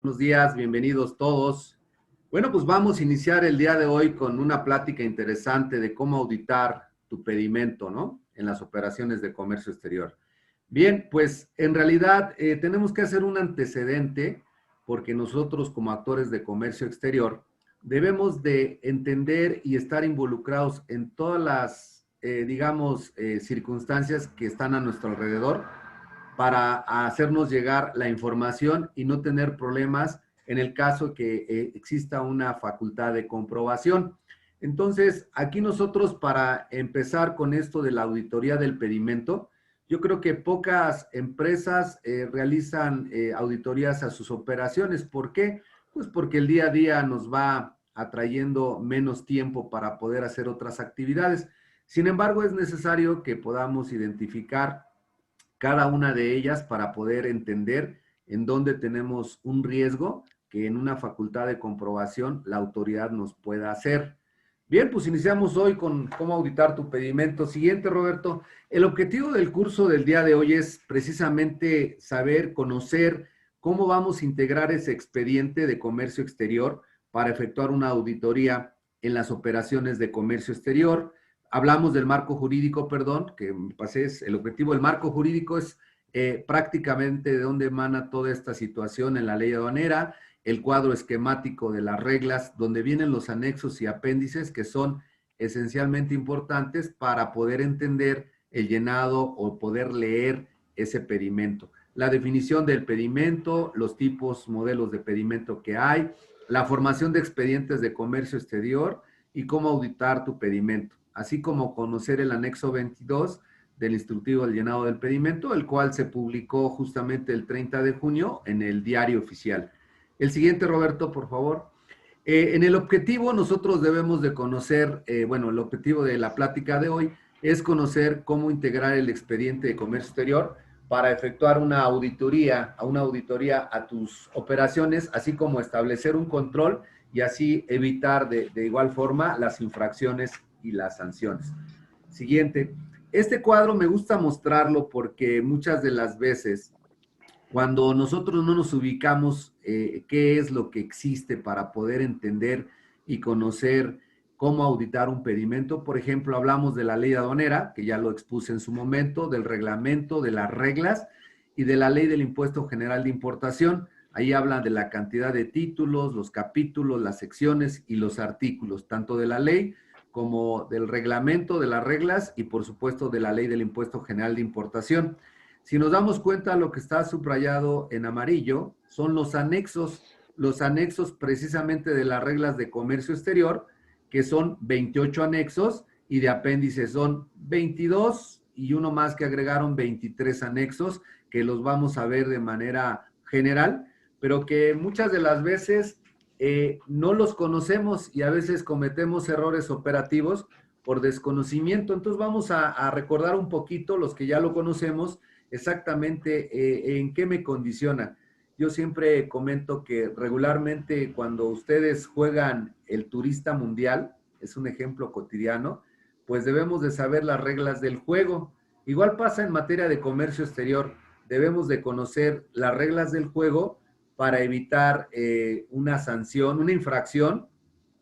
Buenos días, bienvenidos todos. Bueno, pues vamos a iniciar el día de hoy con una plática interesante de cómo auditar tu pedimento, ¿no? En las operaciones de comercio exterior. Bien, pues en realidad tenemos que hacer un antecedente porque nosotros como actores de comercio exterior debemos de entender y estar involucrados en todas las, circunstancias que están a nuestro alrededor para hacernos llegar la información y no tener problemas en el caso que exista una facultad de comprobación. Entonces, aquí nosotros para empezar con esto de la auditoría del pedimento, yo creo que pocas empresas realizan auditorías a sus operaciones. ¿Por qué? Pues porque el día a día nos va atrayendo menos tiempo para poder hacer otras actividades. Sin embargo, es necesario que podamos identificar cada una de ellas para poder entender en dónde tenemos un riesgo que en una facultad de comprobación la autoridad nos pueda hacer. Bien, pues iniciamos hoy con cómo auditar tu pedimento. Siguiente, Roberto. El objetivo del curso del día de hoy es precisamente saber, conocer cómo vamos a integrar ese expediente de comercio exterior para efectuar una auditoría en las operaciones de comercio exterior. Hablamos del marco jurídico, perdón, que pasé, es el objetivo del marco jurídico es prácticamente de dónde emana toda esta situación en la ley aduanera, el cuadro esquemático de las reglas, donde vienen los anexos y apéndices que son esencialmente importantes para poder entender el llenado o poder leer ese pedimento. La definición del pedimento, los tipos, modelos de pedimento que hay, la formación de expedientes de comercio exterior y cómo auditar tu pedimento, así como conocer el anexo 22 del instructivo del llenado del pedimento, el cual se publicó justamente el 30 de junio en el Diario Oficial. El siguiente, Roberto, por favor. En el objetivo nosotros debemos de conocer, el objetivo de la plática de hoy es conocer cómo integrar el expediente de comercio exterior para efectuar una auditoría a tus operaciones, así como establecer un control y así evitar de igual forma las infracciones y las sanciones. Siguiente. Este cuadro me gusta mostrarlo porque muchas de las veces cuando nosotros no nos ubicamos qué es lo que existe para poder entender y conocer cómo auditar un pedimento, por ejemplo, hablamos de la ley aduanera, que ya lo expuse en su momento, del reglamento, de las reglas y de la ley del impuesto general de importación. Ahí hablan de la cantidad de títulos, los capítulos, las secciones y los artículos, tanto de la ley como del reglamento, de las reglas y por supuesto de la ley del impuesto general de importación. Si nos damos cuenta, lo que está subrayado en amarillo son los anexos precisamente de las reglas de comercio exterior, que son 28 anexos y de apéndices son 22 y uno más que agregaron 23 anexos que los vamos a ver de manera general, pero que muchas de las veces no los conocemos y a veces cometemos errores operativos por desconocimiento. Entonces vamos a recordar un poquito, los que ya lo conocemos, exactamente en qué me condiciona. Yo siempre comento que regularmente cuando ustedes juegan el turista mundial, es un ejemplo cotidiano, pues debemos de saber las reglas del juego. Igual pasa en materia de comercio exterior, debemos de conocer las reglas del juego para evitar una sanción, una infracción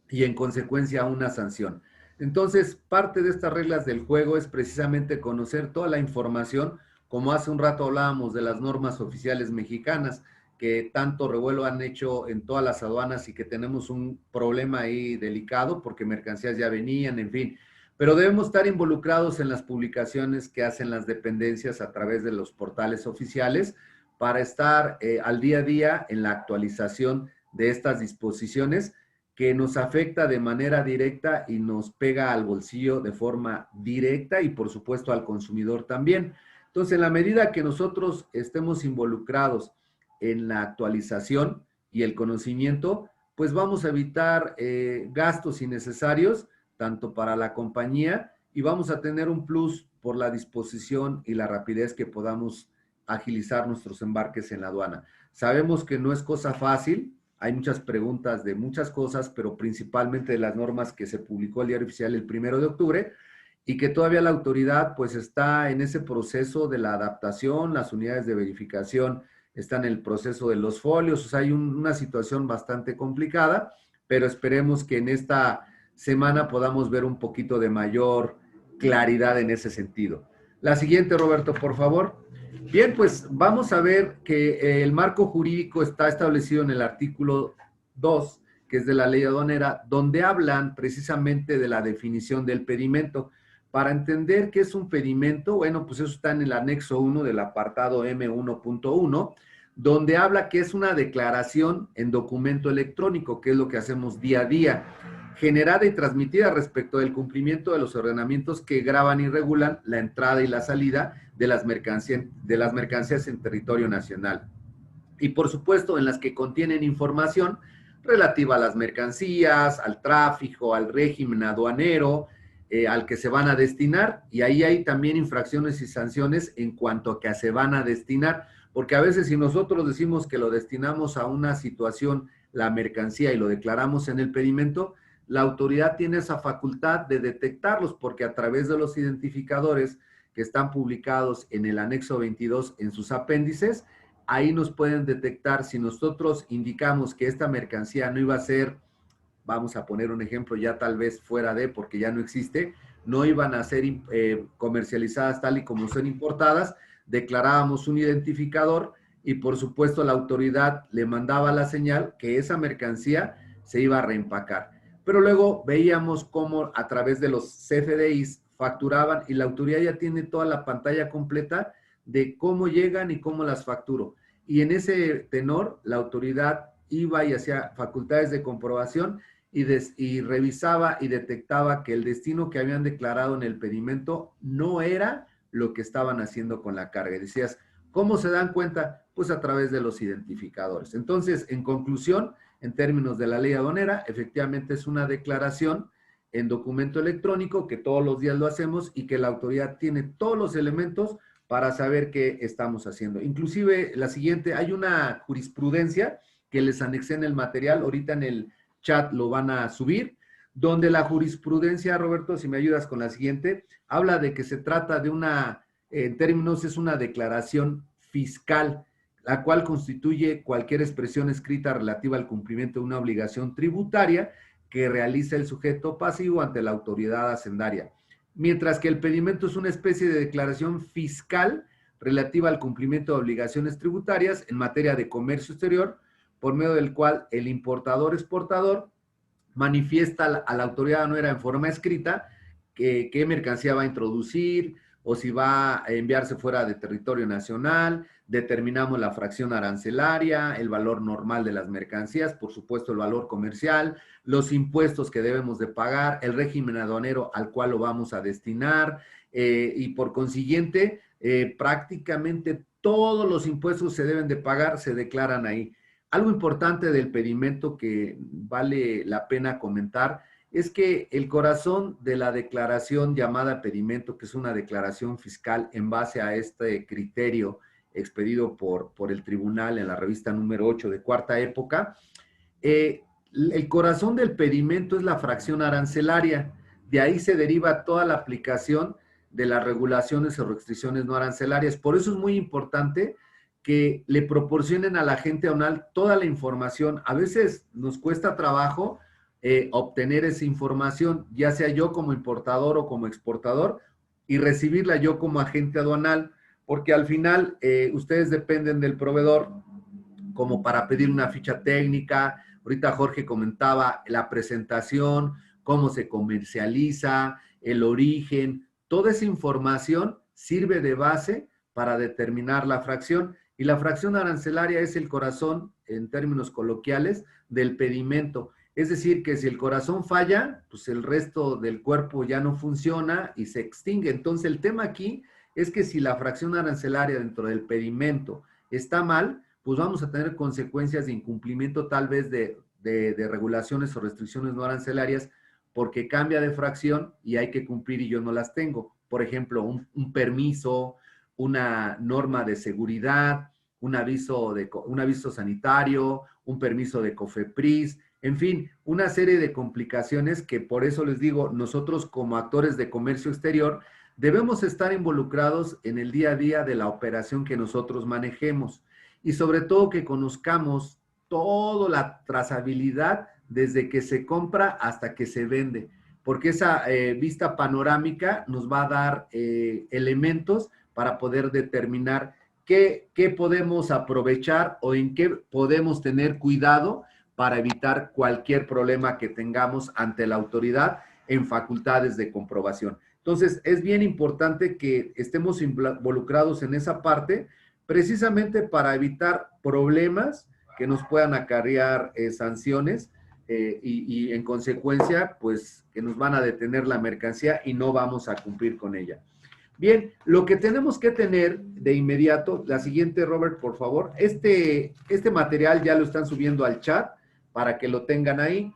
y en consecuencia una sanción. Entonces, parte de estas reglas del juego es precisamente conocer toda la información, como hace un rato hablábamos de las normas oficiales mexicanas, que tanto revuelo han hecho en todas las aduanas y que tenemos un problema ahí delicado porque mercancías ya venían, en fin. Pero debemos estar involucrados en las publicaciones que hacen las dependencias a través de los portales oficiales para estar al día a día en la actualización de estas disposiciones que nos afecta de manera directa y nos pega al bolsillo de forma directa y por supuesto al consumidor también. Entonces, en la medida que nosotros estemos involucrados en la actualización y el conocimiento, pues vamos a evitar gastos innecesarios, tanto para la compañía, y vamos a tener un plus por la disposición y la rapidez que podamos agilizar nuestros embarques en la aduana. Sabemos que no es cosa fácil, hay muchas preguntas de muchas cosas, pero principalmente de las normas que se publicó el Diario Oficial el 1 de octubre, y que todavía la autoridad pues está en ese proceso de la adaptación, las unidades de verificación están en el proceso de los folios, o sea, hay una situación bastante complicada, pero esperemos que en esta semana podamos ver un poquito de mayor claridad en ese sentido. La siguiente, Roberto, por favor. Bien, pues vamos a ver que el marco jurídico está establecido en el artículo 2, que es de la ley aduanera, donde hablan precisamente de la definición del pedimento. Para entender qué es un pedimento, bueno, pues eso está en el anexo 1 del apartado M1.1, donde habla que es una declaración en documento electrónico, que es lo que hacemos día a día, generada y transmitida respecto del cumplimiento de los ordenamientos que graban y regulan la entrada y la salida de las mercancías en territorio nacional. Y por supuesto, en las que contienen información relativa a las mercancías, al tráfico, al régimen aduanero, al que se van a destinar, y ahí hay también infracciones y sanciones en cuanto a que se van a destinar, porque a veces si nosotros decimos que lo destinamos a una situación, la mercancía, y lo declaramos en el pedimento, la autoridad tiene esa facultad de detectarlos, porque a través de los identificadores que están publicados en el anexo 22 en sus apéndices, ahí nos pueden detectar si nosotros indicamos que esta mercancía no iba a ser, vamos a poner un ejemplo ya tal vez fuera de, porque ya no existe, no iban a ser comercializadas tal y como son importadas, declarábamos un identificador y por supuesto la autoridad le mandaba la señal que esa mercancía se iba a reempacar. Pero luego veíamos cómo a través de los CFDIs facturaban y la autoridad ya tiene toda la pantalla completa de cómo llegan y cómo las facturo. Y en ese tenor, la autoridad iba y hacía facultades de comprobación y revisaba y detectaba que el destino que habían declarado en el pedimento no era lo que estaban haciendo con la carga. Y decías, ¿cómo se dan cuenta? Pues a través de los identificadores. Entonces, en conclusión, en términos de la ley aduanera, efectivamente es una declaración en documento electrónico que todos los días lo hacemos y que la autoridad tiene todos los elementos para saber qué estamos haciendo. Inclusive, la siguiente, hay una jurisprudencia que les anexé en el material, ahorita en el chat lo van a subir, donde la jurisprudencia, Roberto, si me ayudas con la siguiente, habla de que se trata de una, en términos, es una declaración fiscal, la cual constituye cualquier expresión escrita relativa al cumplimiento de una obligación tributaria que realiza el sujeto pasivo ante la autoridad hacendaria. Mientras que el pedimento es una especie de declaración fiscal relativa al cumplimiento de obligaciones tributarias en materia de comercio exterior, por medio del cual el importador-exportador manifiesta a la autoridad aduanera en forma escrita qué mercancía va a introducir o si va a enviarse fuera de territorio nacional, determinamos la fracción arancelaria, el valor normal de las mercancías, por supuesto el valor comercial, los impuestos que debemos de pagar, el régimen aduanero al cual lo vamos a destinar y por consiguiente prácticamente todos los impuestos se deben de pagar, se declaran ahí. Algo importante del pedimento que vale la pena comentar es que el corazón de la declaración llamada pedimento, que es una declaración fiscal en base a este criterio expedido por el tribunal en la revista número 8 de Cuarta Época, el corazón del pedimento es la fracción arancelaria. De ahí se deriva toda la aplicación de las regulaciones o restricciones no arancelarias. Por eso es muy importante que le proporcionen a la gente aduanal toda la información. A veces nos cuesta trabajo obtener esa información, ya sea yo como importador o como exportador, y recibirla yo como agente aduanal, porque al final ustedes dependen del proveedor como para pedir una ficha técnica. Ahorita Jorge comentaba la presentación, cómo se comercializa, el origen, toda esa información sirve de base para determinar la fracción. Y la fracción arancelaria es el corazón, en términos coloquiales, del pedimento. Es decir, que si el corazón falla, pues el resto del cuerpo ya no funciona y se extingue. Entonces, el tema aquí es que si la fracción arancelaria dentro del pedimento está mal, pues vamos a tener consecuencias de incumplimiento tal vez de regulaciones o restricciones no arancelarias porque cambia de fracción y hay que cumplir y yo no las tengo. Por ejemplo, un permiso, una norma de seguridad, un aviso sanitario, un permiso de COFEPRIS, en fin, una serie de complicaciones que por eso les digo, nosotros como actores de comercio exterior debemos estar involucrados en el día a día de la operación que nosotros manejemos y sobre todo que conozcamos toda la trazabilidad desde que se compra hasta que se vende, porque esa vista panorámica nos va a dar elementos para poder determinar qué podemos aprovechar o en qué podemos tener cuidado para evitar cualquier problema que tengamos ante la autoridad en facultades de comprobación. Entonces, es bien importante que estemos involucrados en esa parte, precisamente para evitar problemas que nos puedan acarrear sanciones y en consecuencia, pues, que nos van a detener la mercancía y no vamos a cumplir con ella. Bien, lo que tenemos que tener de inmediato, la siguiente, Robert, por favor, este material ya lo están subiendo al chat para que lo tengan ahí.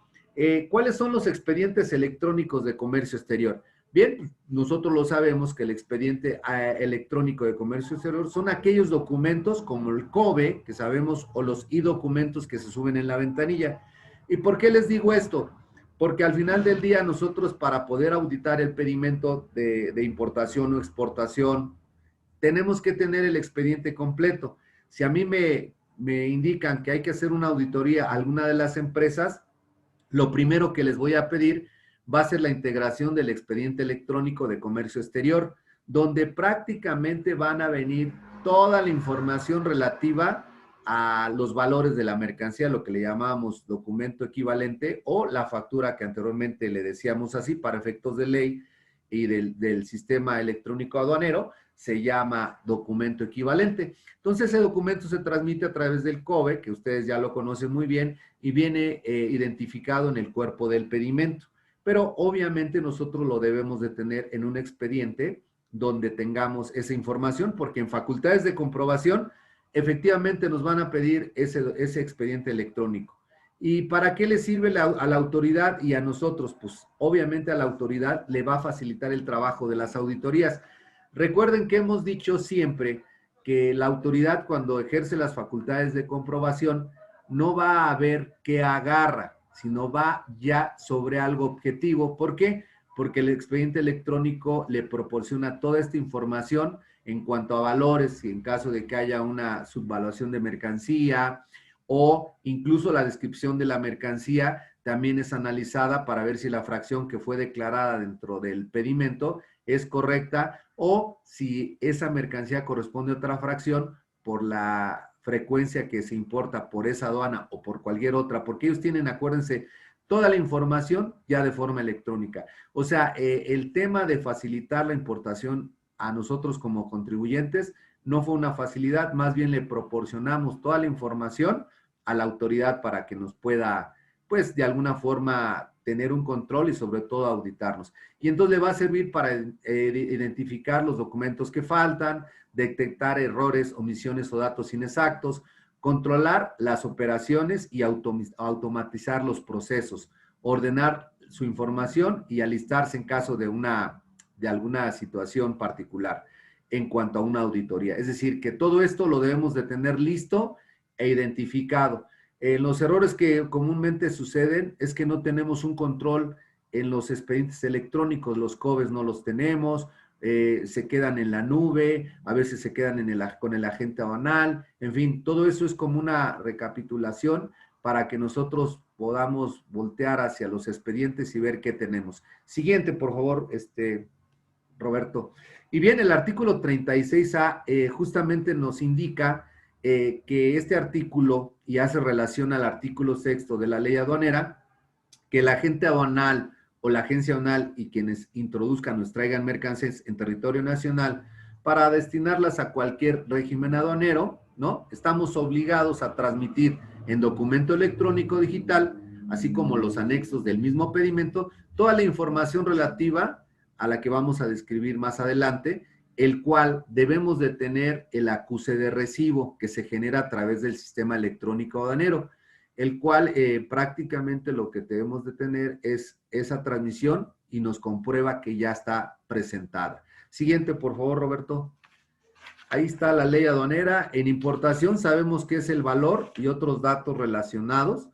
¿Cuáles son los expedientes electrónicos de comercio exterior? Bien, nosotros lo sabemos que el expediente electrónico de comercio exterior son aquellos documentos como el COBE, que sabemos, o los e-documentos que se suben en la ventanilla. ¿Y por qué les digo esto? Porque al final del día nosotros para poder auditar el pedimento de importación o exportación, tenemos que tener el expediente completo. Si a mí me indican que hay que hacer una auditoría a alguna de las empresas, lo primero que les voy a pedir va a ser la integración del expediente electrónico de comercio exterior, donde prácticamente van a venir toda la información relativa a los valores de la mercancía, lo que le llamábamos documento equivalente o la factura que anteriormente le decíamos así para efectos de ley y del sistema electrónico aduanero, se llama documento equivalente. Entonces, ese documento se transmite a través del COBE, que ustedes ya lo conocen muy bien, y viene identificado en el cuerpo del pedimento. Pero obviamente nosotros lo debemos de tener en un expediente donde tengamos esa información, porque en facultades de comprobación, efectivamente nos van a pedir ese expediente electrónico. ¿Y para qué le sirve a la autoridad y a nosotros? Pues obviamente a la autoridad le va a facilitar el trabajo de las auditorías. Recuerden que hemos dicho siempre que la autoridad cuando ejerce las facultades de comprobación no va a ver qué agarra, sino va ya sobre algo objetivo. ¿Por qué? Porque el expediente electrónico le proporciona toda esta información en cuanto a valores, en caso de que haya una subvaluación de mercancía o incluso la descripción de la mercancía también es analizada para ver si la fracción que fue declarada dentro del pedimento es correcta o si esa mercancía corresponde a otra fracción por la frecuencia que se importa por esa aduana o por cualquier otra, porque ellos tienen, acuérdense, toda la información ya de forma electrónica. O sea, el tema de facilitar la importación a nosotros como contribuyentes no fue una facilidad, más bien le proporcionamos toda la información a la autoridad para que nos pueda, pues, de alguna forma tener un control y sobre todo auditarnos. Y entonces le va a servir para identificar los documentos que faltan, detectar errores, omisiones o datos inexactos, controlar las operaciones y automatizar los procesos, ordenar su información y alistarse en caso de alguna situación particular en cuanto a una auditoría. Es decir, que todo esto lo debemos de tener listo e identificado. Los errores que comúnmente suceden es que no tenemos un control en los expedientes electrónicos, los COBES no los tenemos, se quedan en la nube, a veces se quedan con el agente aduanal, en fin, todo eso es como una recapitulación para que nosotros podamos voltear hacia los expedientes y ver qué tenemos. Siguiente, por favor, Roberto. Y bien, el artículo 36A justamente nos indica que este artículo, y hace relación al artículo 6º de la ley aduanera, que el agente aduanal o la agencia aduanal y quienes introduzcan o traigan mercancías en territorio nacional para destinarlas a cualquier régimen aduanero, ¿no? Estamos obligados a transmitir en documento electrónico digital, así como los anexos del mismo pedimento, toda la información relativa a la que vamos a describir más adelante, el cual debemos de tener el acuse de recibo que se genera a través del sistema electrónico aduanero, el cual prácticamente lo que debemos de tener es esa transmisión y nos comprueba que ya está presentada. Siguiente, por favor, Roberto. Ahí está la ley aduanera. En importación sabemos que es el valor y otros datos relacionados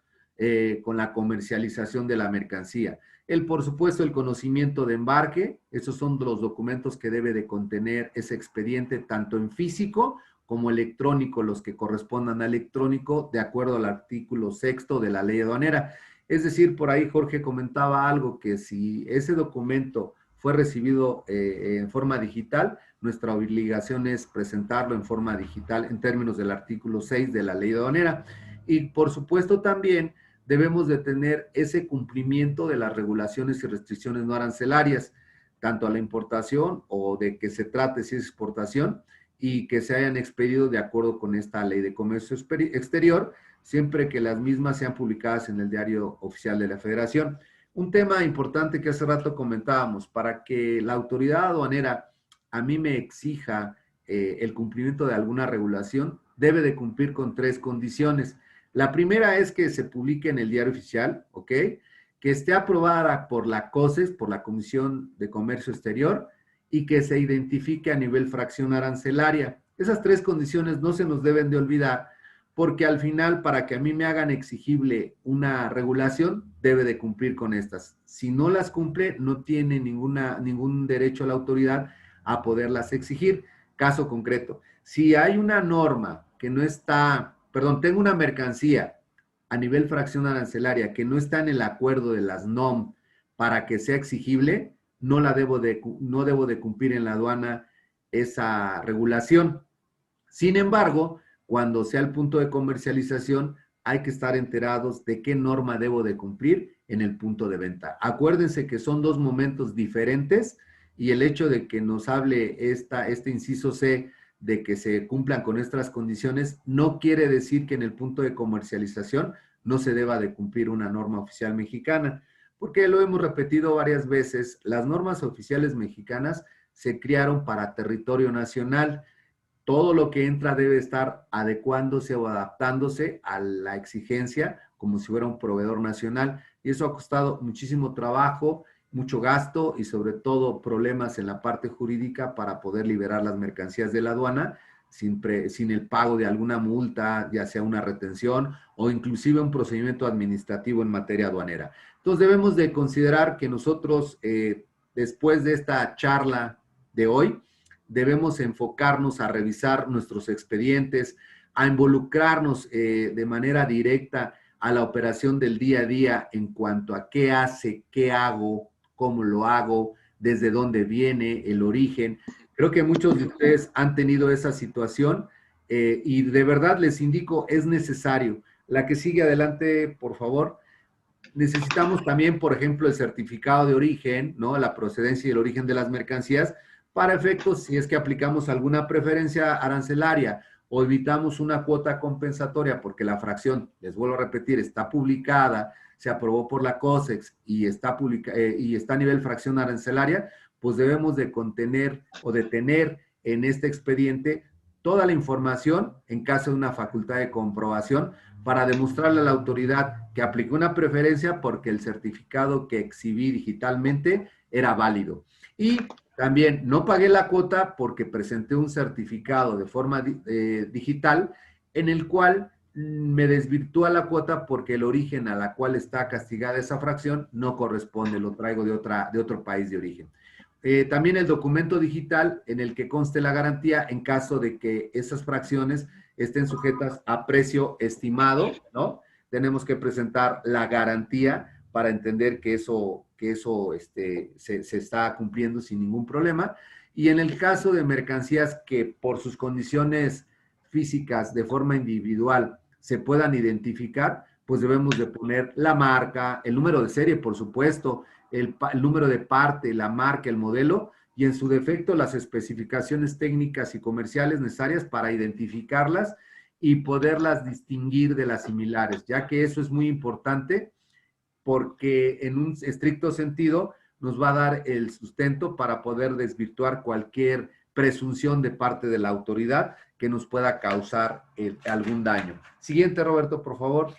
con la comercialización de la mercancía. Por supuesto, el conocimiento de embarque. Esos son los documentos que debe de contener ese expediente, tanto en físico como electrónico, los que correspondan a electrónico, de acuerdo al artículo 6º de la ley aduanera. Es decir, por ahí Jorge comentaba algo, que si ese documento fue recibido en forma digital, nuestra obligación es presentarlo en forma digital en términos del artículo 6 de la ley aduanera. Y por supuesto también debemos de tener ese cumplimiento de las regulaciones y restricciones no arancelarias, tanto a la importación o de que se trate si es exportación, y que se hayan expedido de acuerdo con esta ley de comercio exterior, siempre que las mismas sean publicadas en el Diario Oficial de la Federación. Un tema importante que hace rato comentábamos, para que la autoridad aduanera a mí me exija el cumplimiento de alguna regulación, debe de cumplir con 3 condiciones. La primera es que se publique en el Diario Oficial, ¿ok? Que esté aprobada por la COSEX, por la Comisión de Comercio Exterior, y que se identifique a nivel fracción arancelaria. Esas 3 condiciones no se nos deben de olvidar, porque al final, para que a mí me hagan exigible una regulación, debe de cumplir con estas. Si no las cumple, no tiene ningún derecho a la autoridad a poderlas exigir. Caso concreto, si hay una norma que no está, perdón, tengo una mercancía a nivel fracción arancelaria que no está en el acuerdo de las NOM para que sea exigible, no debo de cumplir en la aduana esa regulación. Sin embargo, cuando sea el punto de comercialización, hay que estar enterados de qué norma debo de cumplir en el punto de venta. Acuérdense que son 2 momentos diferentes, y el hecho de que nos hable este inciso C de que se cumplan con nuestras condiciones no quiere decir que en el punto de comercialización no se deba de cumplir una norma oficial mexicana, porque lo hemos repetido varias veces, las normas oficiales mexicanas se crearon para territorio nacional. Todo lo que entra debe estar adecuándose o adaptándose a la exigencia como si fuera un proveedor nacional, y eso ha costado muchísimo trabajo, mucho gasto y sobre todo problemas en la parte jurídica para poder liberar las mercancías de la aduana sin el pago de alguna multa, ya sea una retención o inclusive un procedimiento administrativo en materia aduanera. Entonces debemos de considerar que nosotros, después de esta charla de hoy, debemos enfocarnos a revisar nuestros expedientes, a involucrarnos de manera directa a la operación del día a día en cuanto a qué hace, qué hago, cómo lo hago, desde dónde viene, el origen. Creo que muchos de ustedes han tenido esa situación y de verdad les indico, es necesario. La que sigue adelante, por favor. Necesitamos también, por ejemplo, el certificado de origen, ¿no? La procedencia y el origen de las mercancías, para efectos si es que aplicamos alguna preferencia arancelaria o evitamos una cuota compensatoria porque la fracción, les vuelvo a repetir, está publicada, se aprobó por la COSEX y está a nivel fracción arancelaria, pues debemos de contener o de tener en este expediente toda la información en caso de una facultad de comprobación para demostrarle a la autoridad que aplicó una preferencia porque el certificado que exhibí digitalmente era válido. Y también no pagué la cuota porque presenté un certificado de forma digital en el cual me desvirtúa la cuota porque el origen a la cual está castigada esa fracción no corresponde, lo traigo de otro país de origen. También el documento digital en el que conste la garantía en caso de que esas fracciones estén sujetas a precio estimado, ¿no? Tenemos que presentar la garantía para entender que eso se está cumpliendo sin ningún problema. Y en el caso de mercancías que por sus condiciones físicas de forma individual se puedan identificar, pues debemos de poner la marca, el número de serie, por supuesto, el número de parte, la marca, el modelo, y en su defecto las especificaciones técnicas y comerciales necesarias para identificarlas y poderlas distinguir de las similares, ya que eso es muy importante porque en un estricto sentido nos va a dar el sustento para poder desvirtuar cualquier presunción de parte de la autoridad que nos pueda causar algún daño. Siguiente, Roberto, por favor.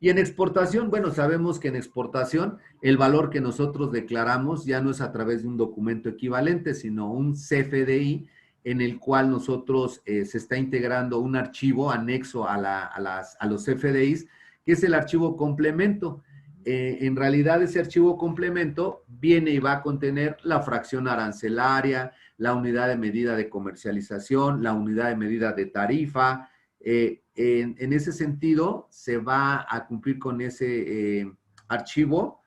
Y en exportación, bueno, sabemos que en exportación el valor que nosotros declaramos ya no es a través de un documento equivalente, sino un CFDI, en el cual nosotros se está integrando un archivo anexo a los FDIs, que es el archivo complemento. En realidad ese archivo complemento viene y va a contener la fracción arancelaria, la unidad de medida de comercialización, la unidad de medida de tarifa. En ese sentido, se va a cumplir con ese archivo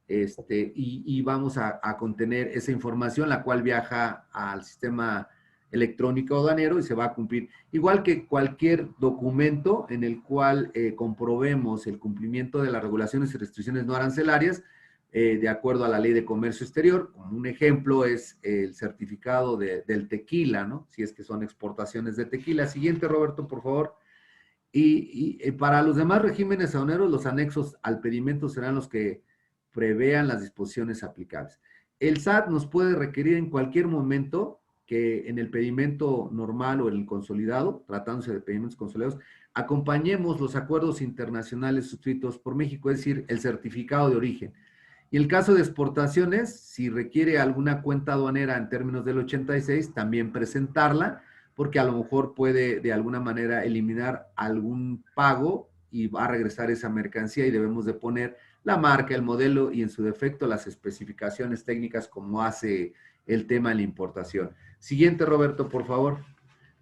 y vamos a contener esa información, la cual viaja al sistema electrónico aduanero y se va a cumplir. Igual que cualquier documento en el cual comprobemos el cumplimiento de las regulaciones y restricciones no arancelarias, de acuerdo a la Ley de Comercio Exterior. Como un ejemplo es el certificado del tequila, ¿no? Si es que son exportaciones de tequila. Siguiente, Roberto, por favor. Y para los demás regímenes aduaneros, los anexos al pedimento serán los que prevean las disposiciones aplicables. El SAT nos puede requerir en cualquier momento que en el pedimento normal o en el consolidado, tratándose de pedimentos consolidados, acompañemos los acuerdos internacionales suscritos por México, es decir, el certificado de origen. Y el caso de exportaciones, si requiere alguna cuenta aduanera en términos del 86, también presentarla, porque a lo mejor puede de alguna manera eliminar algún pago y va a regresar esa mercancía y debemos de poner la marca, el modelo y en su defecto las especificaciones técnicas como hace el tema de la importación. Siguiente, Roberto, por favor.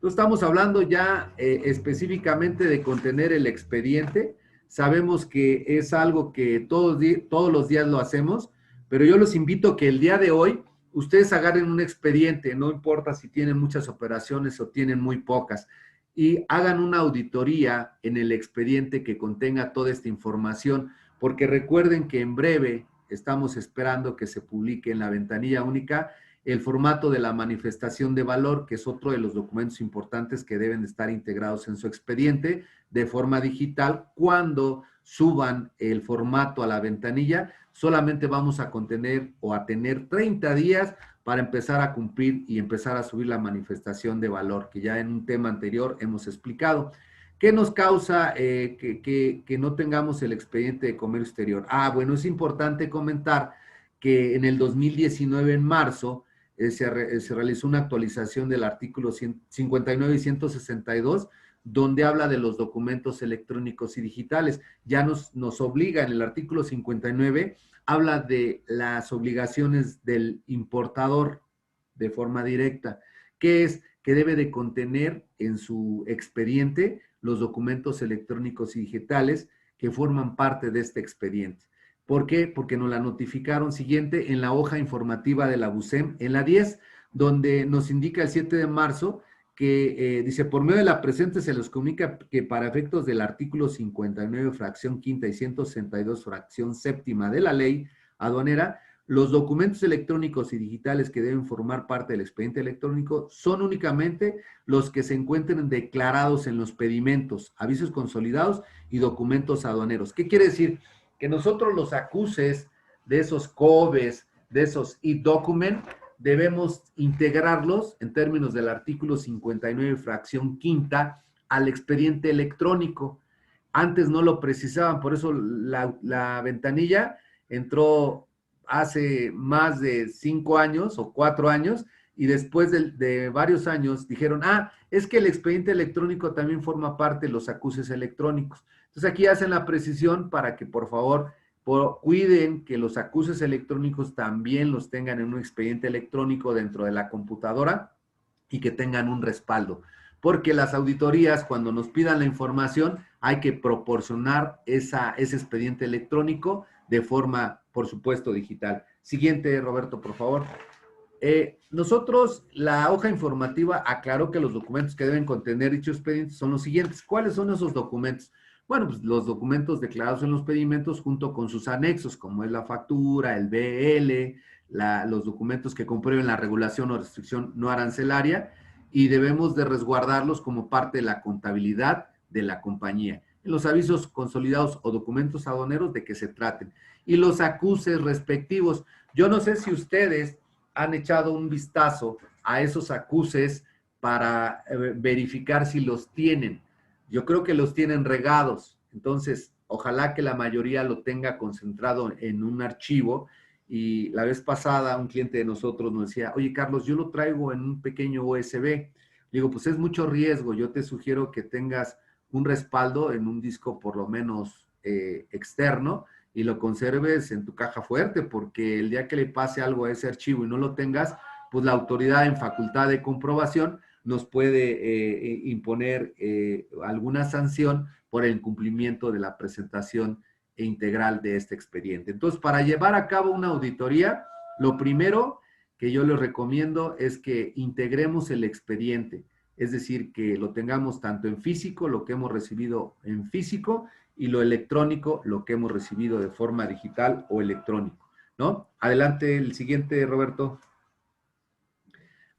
Estamos hablando ya específicamente de contener el expediente. Sabemos que es algo que todos los días lo hacemos, pero yo los invito a que el día de hoy ustedes agarren un expediente, no importa si tienen muchas operaciones o tienen muy pocas, y hagan una auditoría en el expediente que contenga toda esta información, porque recuerden que en breve estamos esperando que se publique en la ventanilla única el formato de la manifestación de valor, que es otro de los documentos importantes que deben estar integrados en su expediente de forma digital. Cuando suban el formato a la ventanilla, solamente vamos a contener o a tener 30 días para empezar a cumplir y empezar a subir la manifestación de valor, que ya en un tema anterior hemos explicado. ¿Qué nos causa que no tengamos el expediente de comercio exterior? Bueno, es importante comentar que en el 2019, en marzo, se realizó una actualización del artículo 59 y 162, donde habla de los documentos electrónicos y digitales. Ya nos obliga en el artículo 59, habla de las obligaciones del importador de forma directa, que es que debe de contener en su expediente los documentos electrónicos y digitales que forman parte de este expediente. ¿Por qué? Porque nos la notificaron siguiente en la hoja informativa de la BUSEM, en la 10, donde nos indica el 7 de marzo que dice, por medio de la presente se les comunica que para efectos del artículo 59, fracción quinta y 162, fracción séptima de la ley aduanera, los documentos electrónicos y digitales que deben formar parte del expediente electrónico son únicamente los que se encuentren declarados en los pedimentos, avisos consolidados y documentos aduaneros. ¿Qué quiere decir? Que nosotros los acuses de esos COBES, de esos e-document, debemos integrarlos en términos del artículo 59, fracción quinta, al expediente electrónico. Antes no lo precisaban, por eso la ventanilla entró hace más de 5 años o 4 años, y después de varios años dijeron, es que el expediente electrónico también forma parte de los acuses electrónicos. Entonces aquí hacen la precisión para que por favor cuiden que los acuses electrónicos también los tengan en un expediente electrónico dentro de la computadora y que tengan un respaldo. Porque las auditorías, cuando nos pidan la información, hay que proporcionar ese expediente electrónico de forma, por supuesto, digital. Siguiente, Roberto, por favor. Nosotros, la hoja informativa aclaró que los documentos que deben contener dichos expedientes son los siguientes. ¿Cuáles son esos documentos? Bueno, pues los documentos declarados en los pedimentos junto con sus anexos, como es la factura, el BL, los documentos que comprueben la regulación o restricción no arancelaria, y debemos de resguardarlos como parte de la contabilidad de la compañía. En los avisos consolidados o documentos aduaneros de que se traten. Y los acuses respectivos. Yo no sé si ustedes han echado un vistazo a esos acuses para verificar si los tienen. Yo creo que los tienen regados, entonces ojalá que la mayoría lo tenga concentrado en un archivo Y la vez pasada un cliente de nosotros nos decía, oye Carlos, yo lo traigo en un pequeño USB. Le digo, pues es mucho riesgo, yo te sugiero que tengas un respaldo en un disco por lo menos externo y lo conserves en tu caja fuerte, porque el día que le pase algo a ese archivo y no lo tengas, pues la autoridad en facultad de comprobación nos puede imponer alguna sanción por el incumplimiento de la presentación integral de este expediente. Entonces, para llevar a cabo una auditoría, lo primero que yo les recomiendo es que integremos el expediente, es decir, que lo tengamos tanto en físico, lo que hemos recibido en físico, y lo electrónico, lo que hemos recibido de forma digital o electrónico, ¿no? Adelante, el siguiente, Roberto.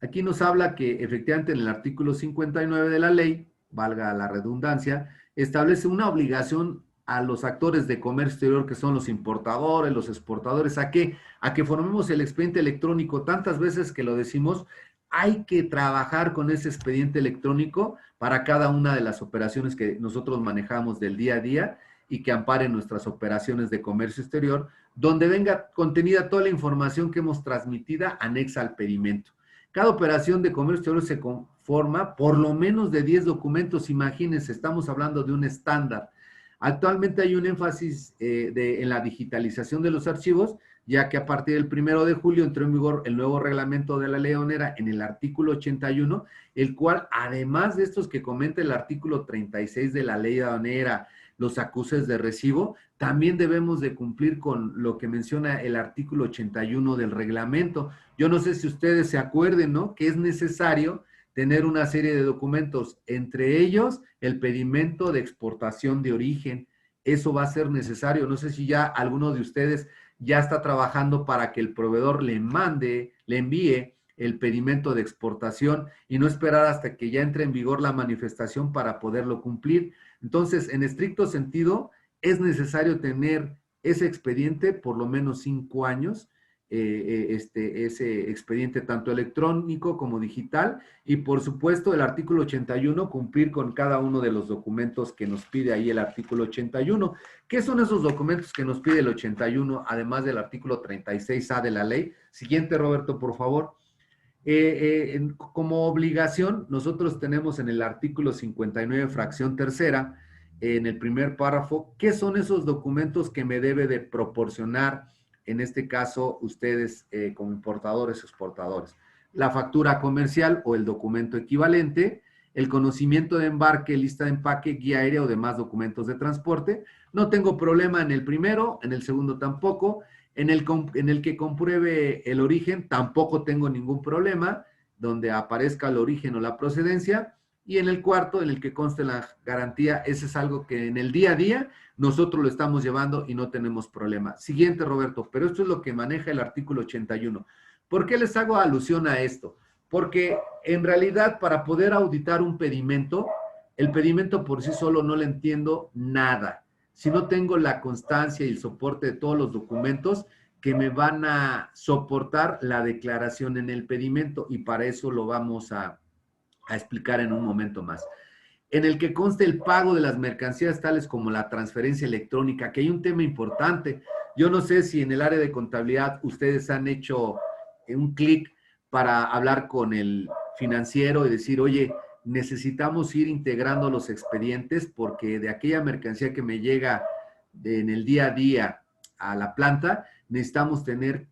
Aquí nos habla que efectivamente en el artículo 59 de la ley, valga la redundancia, establece una obligación a los actores de comercio exterior, que son los importadores, los exportadores, ¿a qué? A que formemos el expediente electrónico. Tantas veces que lo decimos, hay que trabajar con ese expediente electrónico para cada una de las operaciones que nosotros manejamos del día a día y que amparen nuestras operaciones de comercio exterior, donde venga contenida toda la información que hemos transmitida anexa al pedimento. Cada operación de comercio exterior se conforma por lo menos de 10 documentos. Imagínense, estamos hablando de un estándar. Actualmente hay un énfasis en la digitalización de los archivos, ya que a partir del 1 de julio entró en vigor el nuevo reglamento de la ley aduanera en el artículo 81, el cual, además de estos que comenta el artículo 36 de la ley aduanera, los acuses de recibo, también debemos de cumplir con lo que menciona el artículo 81 del reglamento. Yo no sé si ustedes se acuerden, ¿no?, que es necesario tener una serie de documentos, entre ellos el pedimento de exportación de origen. Eso va a ser necesario. No sé si ya alguno de ustedes ya está trabajando para que el proveedor le envíe el pedimento de exportación y no esperar hasta que ya entre en vigor la manifestación para poderlo cumplir. Entonces, en estricto sentido, es necesario tener ese expediente por lo menos 5 años, ese expediente tanto electrónico como digital, y por supuesto el artículo 81, cumplir con cada uno de los documentos que nos pide ahí el artículo 81. ¿Qué son esos documentos que nos pide el 81, además del artículo 36A de la ley? Siguiente, Roberto, por favor. Como obligación, nosotros tenemos en el artículo 59, fracción tercera, en el primer párrafo, ¿qué son esos documentos que me debe de proporcionar, en este caso, ustedes como importadores o exportadores? La factura comercial o el documento equivalente, el conocimiento de embarque, lista de empaque, guía aérea o demás documentos de transporte. No tengo problema en el primero, en el segundo tampoco. En el que compruebe el origen, tampoco tengo ningún problema, donde aparezca el origen o la procedencia. Y en el cuarto, en el que conste la garantía, ese es algo que en el día a día nosotros lo estamos llevando y no tenemos problema. Siguiente, Roberto, pero esto es lo que maneja el artículo 81. ¿Por qué les hago alusión a esto? Porque en realidad, para poder auditar un pedimento, el pedimento por sí solo no le entiendo nada. Si no tengo la constancia y el soporte de todos los documentos que me van a soportar la declaración en el pedimento, y para eso lo vamos a explicar en un momento más. En el que conste el pago de las mercancías tales como la transferencia electrónica, que hay un tema importante. Yo no sé si en el área de contabilidad ustedes han hecho un clic para hablar con el financiero y decir, oye, necesitamos ir integrando los expedientes porque de aquella mercancía que me llega en el día a día a la planta, necesitamos tener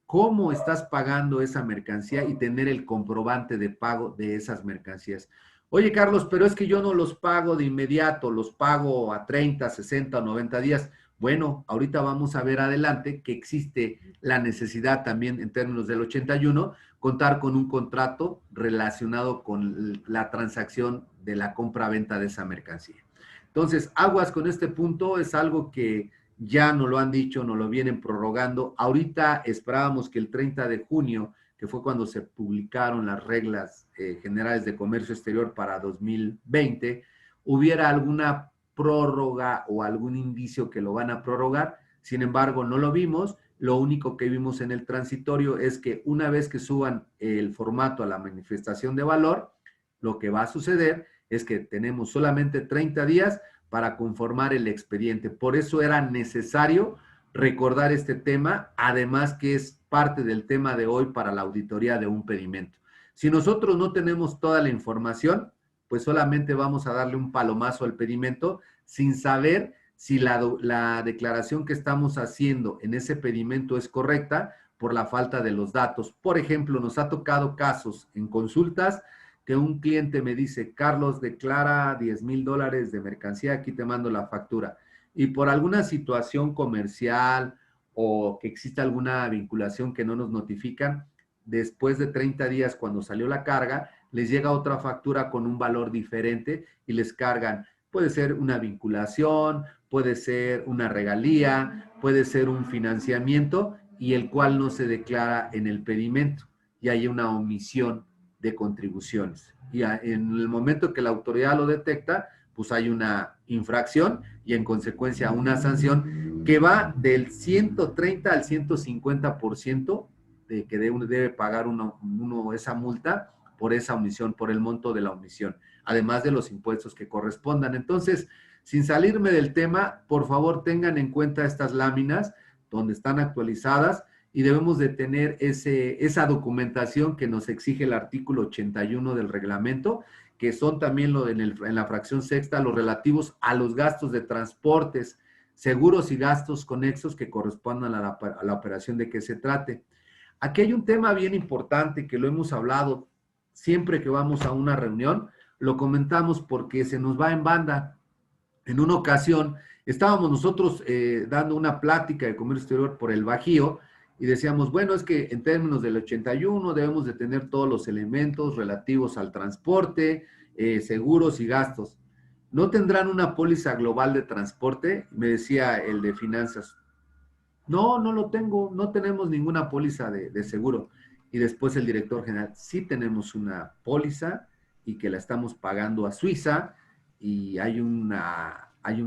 cómo estás pagando esa mercancía y tener el comprobante de pago de esas mercancías. Oye, Carlos, pero es que yo no los pago de inmediato, los pago a 30, 60 o 90 días. Bueno, ahorita vamos a ver adelante que existe la necesidad también en términos del 81, contar con un contrato relacionado con la transacción de la compra-venta de esa mercancía. Entonces, aguas con este punto, es algo que ya nos lo han dicho, nos lo vienen prorrogando. Ahorita esperábamos que el 30 de junio, que fue cuando se publicaron las reglas generales de comercio exterior para 2020, hubiera alguna prórroga o algún indicio que lo van a prorrogar. Sin embargo, no lo vimos. Lo único que vimos en el transitorio es que una vez que suban el formato a la manifestación de valor, lo que va a suceder es que tenemos solamente 30 días para conformar el expediente. Por eso era necesario recordar este tema, además que es parte del tema de hoy para la auditoría de un pedimento. Si nosotros no tenemos toda la información, pues solamente vamos a darle un palomazo al pedimento sin saber si la declaración que estamos haciendo en ese pedimento es correcta por la falta de los datos. Por ejemplo, nos ha tocado casos en consultas que un cliente me dice, Carlos, declara $10,000 de mercancía, aquí te mando la factura. Y por alguna situación comercial o que exista alguna vinculación que no nos notifican, después de 30 días cuando salió la carga, les llega otra factura con un valor diferente y les cargan. Puede ser una vinculación, puede ser una regalía, puede ser un financiamiento y el cual no se declara en el pedimento y hay una omisión de contribuciones. Y en el momento que la autoridad lo detecta, pues hay una infracción y en consecuencia una sanción que va del 130 al 150% de que debe pagar uno esa multa por esa omisión, por el monto de la omisión, además de los impuestos que correspondan. Entonces, sin salirme del tema, por favor tengan en cuenta estas láminas donde están actualizadas y debemos de tener esa documentación que nos exige el artículo 81 del reglamento, que son también en la fracción sexta los relativos a los gastos de transportes, seguros y gastos conexos que correspondan a la operación de que se trate. Aquí hay un tema bien importante que lo hemos hablado siempre que vamos a una reunión, lo comentamos porque se nos va en banda. En una ocasión estábamos nosotros dando una plática de comercio exterior por el Bajío y decíamos, bueno, es que en términos del 81 debemos de tener todos los elementos relativos al transporte, seguros y gastos. ¿No tendrán una póliza global de transporte? Me decía el de finanzas. No, no lo tengo, no tenemos ninguna póliza de seguro. Y después el director general, sí tenemos una póliza y que la estamos pagando a Suiza y hay un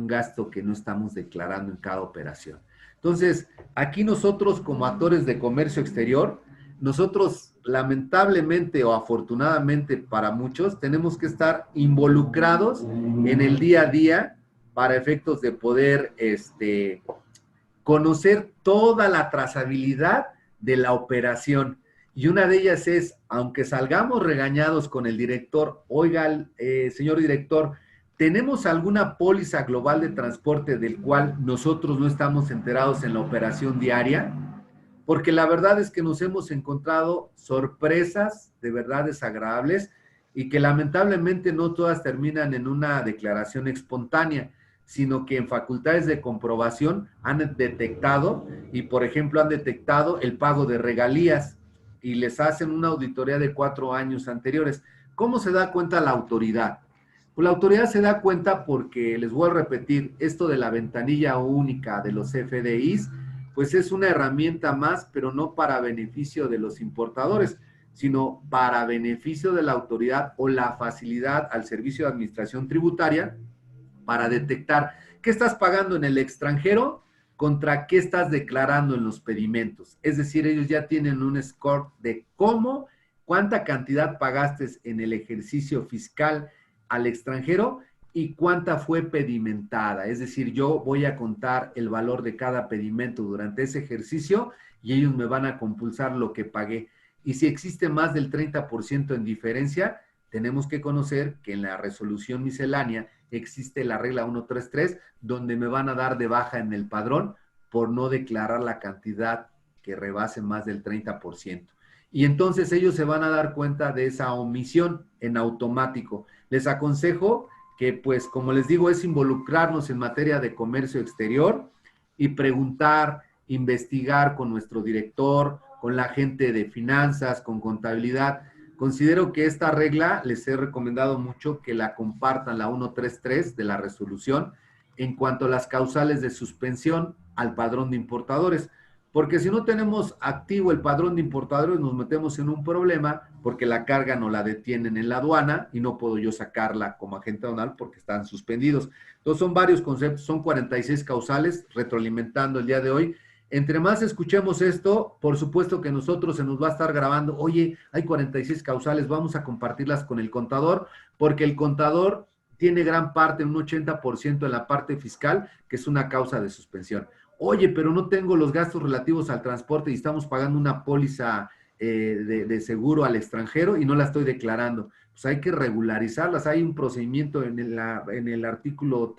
gasto que no estamos declarando en cada operación. Entonces, aquí nosotros como actores de comercio exterior, nosotros lamentablemente o afortunadamente para muchos, tenemos que estar involucrados en el día a día para efectos de poder conocer toda la trazabilidad de la operación. Y una de ellas es, aunque salgamos regañados con el director, oiga, señor director, ¿tenemos alguna póliza global de transporte del cual nosotros no estamos enterados en la operación diaria? Porque la verdad es que nos hemos encontrado sorpresas de verdad desagradables y que lamentablemente no todas terminan en una declaración espontánea, sino que en facultades de comprobación han detectado y, por ejemplo, han detectado el pago de regalías y les hacen una auditoría de 4 años anteriores. ¿Cómo se da cuenta la autoridad? Pues la autoridad se da cuenta porque, les voy a repetir, esto de la ventanilla única de los FDIs, pues es una herramienta más, pero no para beneficio de los importadores, sino para beneficio de la autoridad o la facilidad al servicio de administración tributaria para detectar qué estás pagando en el extranjero contra qué estás declarando en los pedimentos. Es decir, ellos ya tienen un score de cuánta cantidad pagaste en el ejercicio fiscal al extranjero y cuánta fue pedimentada. Es decir, yo voy a contar el valor de cada pedimento durante ese ejercicio y ellos me van a compulsar lo que pagué. Y si existe más del 30% en diferencia, tenemos que conocer que en la resolución miscelánea existe la regla 133, donde me van a dar de baja en el padrón por no declarar la cantidad que rebase más del 30%. Y entonces ellos se van a dar cuenta de esa omisión en automático. Les aconsejo que, pues, como les digo, es involucrarnos en materia de comercio exterior y preguntar, investigar con nuestro director, con la gente de finanzas, con contabilidad. Considero que esta regla les he recomendado mucho que la compartan, la 133 de la resolución, en cuanto a las causales de suspensión al padrón de importadores. Porque si no tenemos activo el padrón de importadores, nos metemos en un problema porque la carga no la detienen en la aduana y no puedo yo sacarla como agente aduanal porque están suspendidos. Entonces son varios conceptos, son 46 causales retroalimentando el día de hoy. Entre más escuchemos esto, por supuesto que nosotros se nos va a estar grabando, oye, hay 46 causales, vamos a compartirlas con el contador, porque el contador tiene gran parte, un 80% en la parte fiscal, que es una causa de suspensión. Oye, pero no tengo los gastos relativos al transporte y estamos pagando una póliza de seguro al extranjero y no la estoy declarando. Pues hay que regularizarlas. Hay un procedimiento en el artículo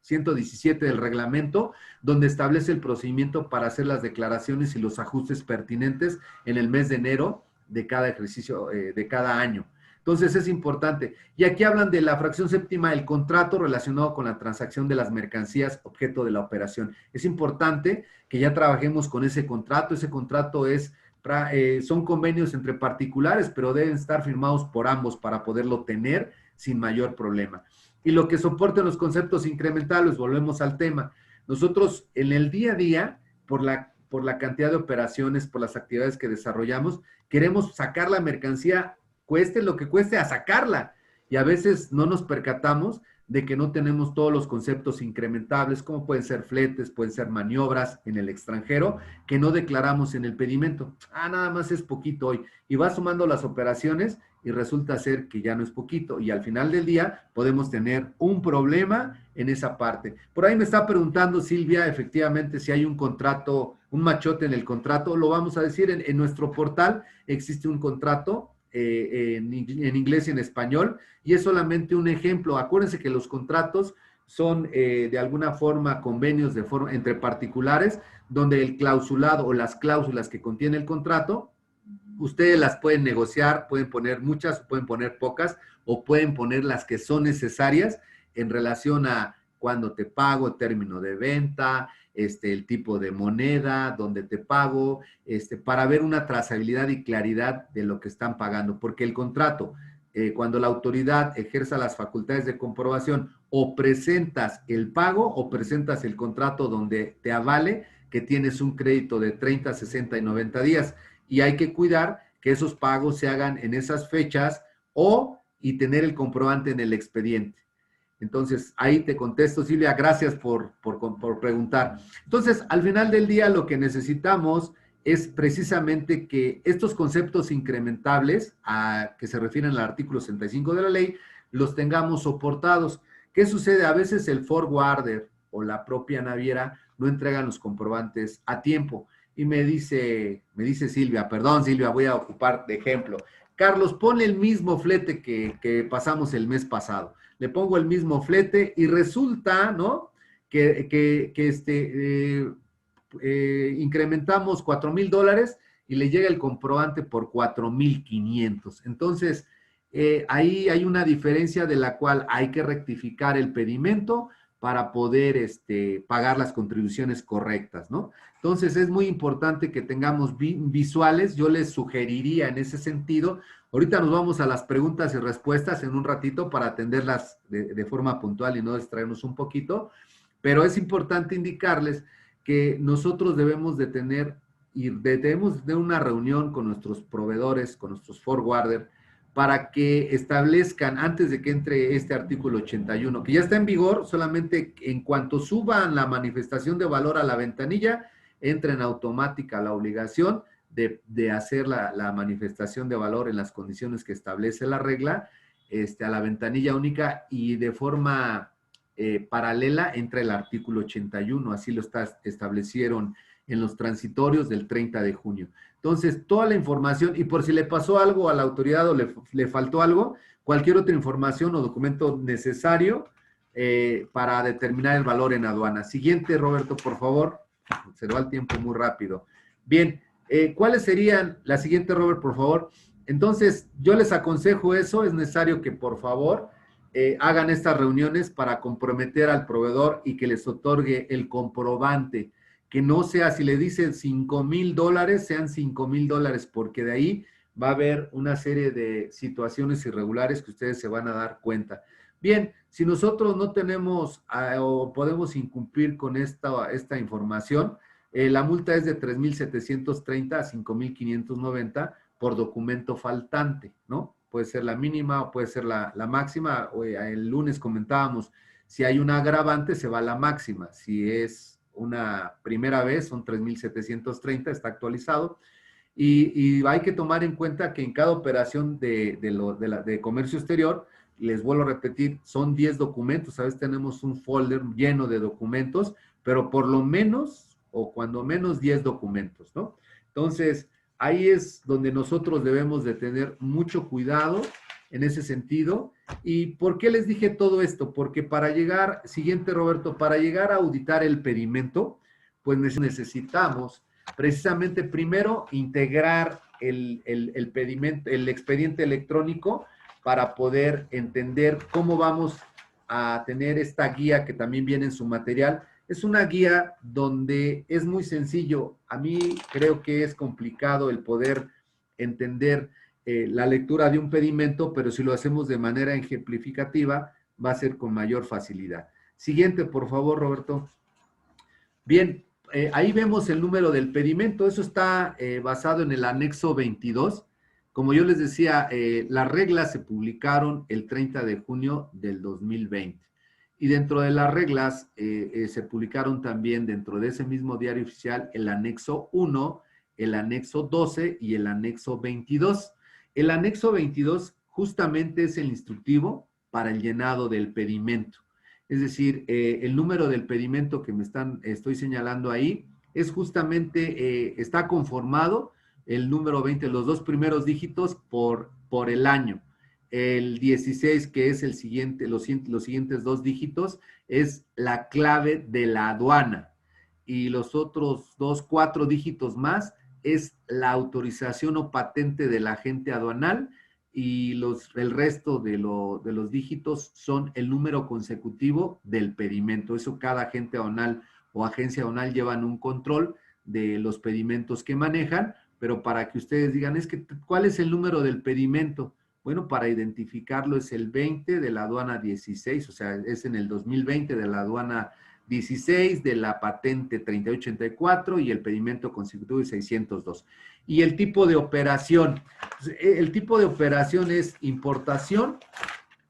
117 del reglamento donde establece el procedimiento para hacer las declaraciones y los ajustes pertinentes en el mes de enero de cada ejercicio, de cada año. Entonces es importante. Y aquí hablan de la fracción séptima del contrato relacionado con la transacción de las mercancías objeto de la operación. Es importante que ya trabajemos con ese contrato. Ese contrato son convenios entre particulares, pero deben estar firmados por ambos para poderlo tener sin mayor problema. Y lo que soporten los conceptos incrementales, volvemos al tema. Nosotros en el día a día, por la cantidad de operaciones, por las actividades que desarrollamos, queremos sacar la mercancía cueste lo que cueste a sacarla. Y a veces no nos percatamos de que no tenemos todos los conceptos incrementables, como pueden ser fletes, pueden ser maniobras en el extranjero, que no declaramos en el pedimento. Nada más es poquito hoy. Y va sumando las operaciones y resulta ser que ya no es poquito. Y al final del día podemos tener un problema en esa parte. Por ahí me está preguntando Silvia, efectivamente, si hay un contrato, un machote en el contrato. Lo vamos a decir en nuestro portal, existe un contrato en inglés y en español, y es solamente un ejemplo. Acuérdense que los contratos son de alguna forma convenios entre particulares, donde el clausulado o las cláusulas que contiene el contrato, ustedes las pueden negociar, pueden poner muchas, pueden poner pocas, o pueden poner las que son necesarias en relación a cuándo te pago, término de venta, el tipo de moneda, dónde te pago, para ver una trazabilidad y claridad de lo que están pagando, porque el contrato, cuando la autoridad ejerza las facultades de comprobación, o presentas el pago o presentas el contrato donde te avale que tienes un crédito de 30, 60 y 90 días, y hay que cuidar que esos pagos se hagan en esas fechas y tener el comprobante en el expediente. Entonces, ahí te contesto, Silvia, gracias por preguntar. Entonces, al final del día, lo que necesitamos es precisamente que estos conceptos incrementables, que se refieren al artículo 65 de la ley, los tengamos soportados. ¿Qué sucede? A veces el forwarder o la propia naviera no entregan los comprobantes a tiempo. Y me dice Silvia, perdón Silvia, voy a ocupar de ejemplo. Carlos, ponle el mismo flete que pasamos el mes pasado. Le pongo el mismo flete y resulta, ¿no? Que incrementamos $4,000 y le llega el comprobante por 4,500. Entonces, ahí hay una diferencia de la cual hay que rectificar el pedimento para poder pagar las contribuciones correctas, ¿no? Entonces, es muy importante que tengamos visuales. Yo les sugeriría en ese sentido. Ahorita nos vamos a las preguntas y respuestas en un ratito para atenderlas de forma puntual y no distraernos un poquito, pero es importante indicarles que nosotros debemos de tener una reunión con nuestros proveedores, con nuestros forwarders, para que establezcan, antes de que entre este artículo 81, que ya está en vigor, solamente en cuanto suban la manifestación de valor a la ventanilla, entra en automática la obligación de hacer la manifestación de valor en las condiciones que establece la regla, a la ventanilla única, y de forma paralela entra el artículo 81, así lo establecieron en los transitorios del 30 de junio. Entonces, toda la información, y por si le pasó algo a la autoridad o le faltó algo, cualquier otra información o documento necesario para determinar el valor en aduana. Siguiente, Roberto, por favor. Se va el tiempo muy rápido. Bien, ¿cuáles serían? La siguiente, Robert, por favor. Entonces, yo les aconsejo eso. Es necesario que, por favor, hagan estas reuniones para comprometer al proveedor y que les otorgue el comprobante. Que no sea, si le dicen $5,000, sean $5,000, porque de ahí va a haber una serie de situaciones irregulares que ustedes se van a dar cuenta. Bien, si nosotros no tenemos o podemos incumplir con esta información, la multa es de 3,730 a 5,590 por documento faltante, ¿no? Puede ser la mínima o puede ser la máxima. El lunes comentábamos, si hay una agravante, se va a la máxima. Si es una primera vez, son 3,730, está actualizado. Y hay que tomar en cuenta que en cada operación de comercio exterior, les vuelvo a repetir, son 10 documentos, a veces tenemos un folder lleno de documentos, pero por lo menos, o cuando menos 10 documentos, ¿no? Entonces, ahí es donde nosotros debemos de tener mucho cuidado en ese sentido. ¿Y por qué les dije todo esto? Porque para llegar, siguiente Roberto, para llegar a auditar el pedimento, pues necesitamos precisamente primero integrar el pedimento, el expediente electrónico para poder entender cómo vamos a tener esta guía que también viene en su material. Es una guía donde es muy sencillo. A mí creo que es complicado el poder entender la lectura de un pedimento, pero si lo hacemos de manera ejemplificativa, va a ser con mayor facilidad. Siguiente, por favor, Roberto. Bien, ahí vemos el número del pedimento. Eso está basado en el anexo 22. Como yo les decía, las reglas se publicaron el 30 de junio del 2020. Y dentro de las reglas se publicaron también dentro de ese mismo diario oficial el anexo 1, el anexo 12 y el anexo 22. El anexo 22 justamente es el instructivo para el llenado del pedimento. Es decir, el número del pedimento que estoy señalando ahí es justamente, está conformado el número 20, los dos primeros dígitos por el año. El 16, que es el siguiente, los siguientes dos dígitos, es la clave de la aduana. Y los otros 4 dígitos más es la autorización o patente del agente aduanal, y el resto de los dígitos son el número consecutivo del pedimento. Eso cada agente aduanal o agencia aduanal llevan un control de los pedimentos que manejan, pero para que ustedes digan, ¿cuál es el número del pedimento? Bueno, para identificarlo es el 20 de la aduana 16, o sea, es en el 2020 de la aduana 16, de la patente 3884 y el pedimento consecutivo de 602. Y el tipo de operación. El tipo de operación es importación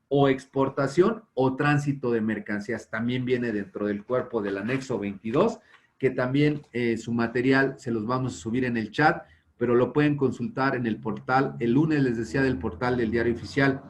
o exportación o tránsito de mercancías. También viene dentro del cuerpo del anexo 22, que también su material se los vamos a subir en el chat, pero lo pueden consultar en el portal. El lunes les decía del portal del diario oficial.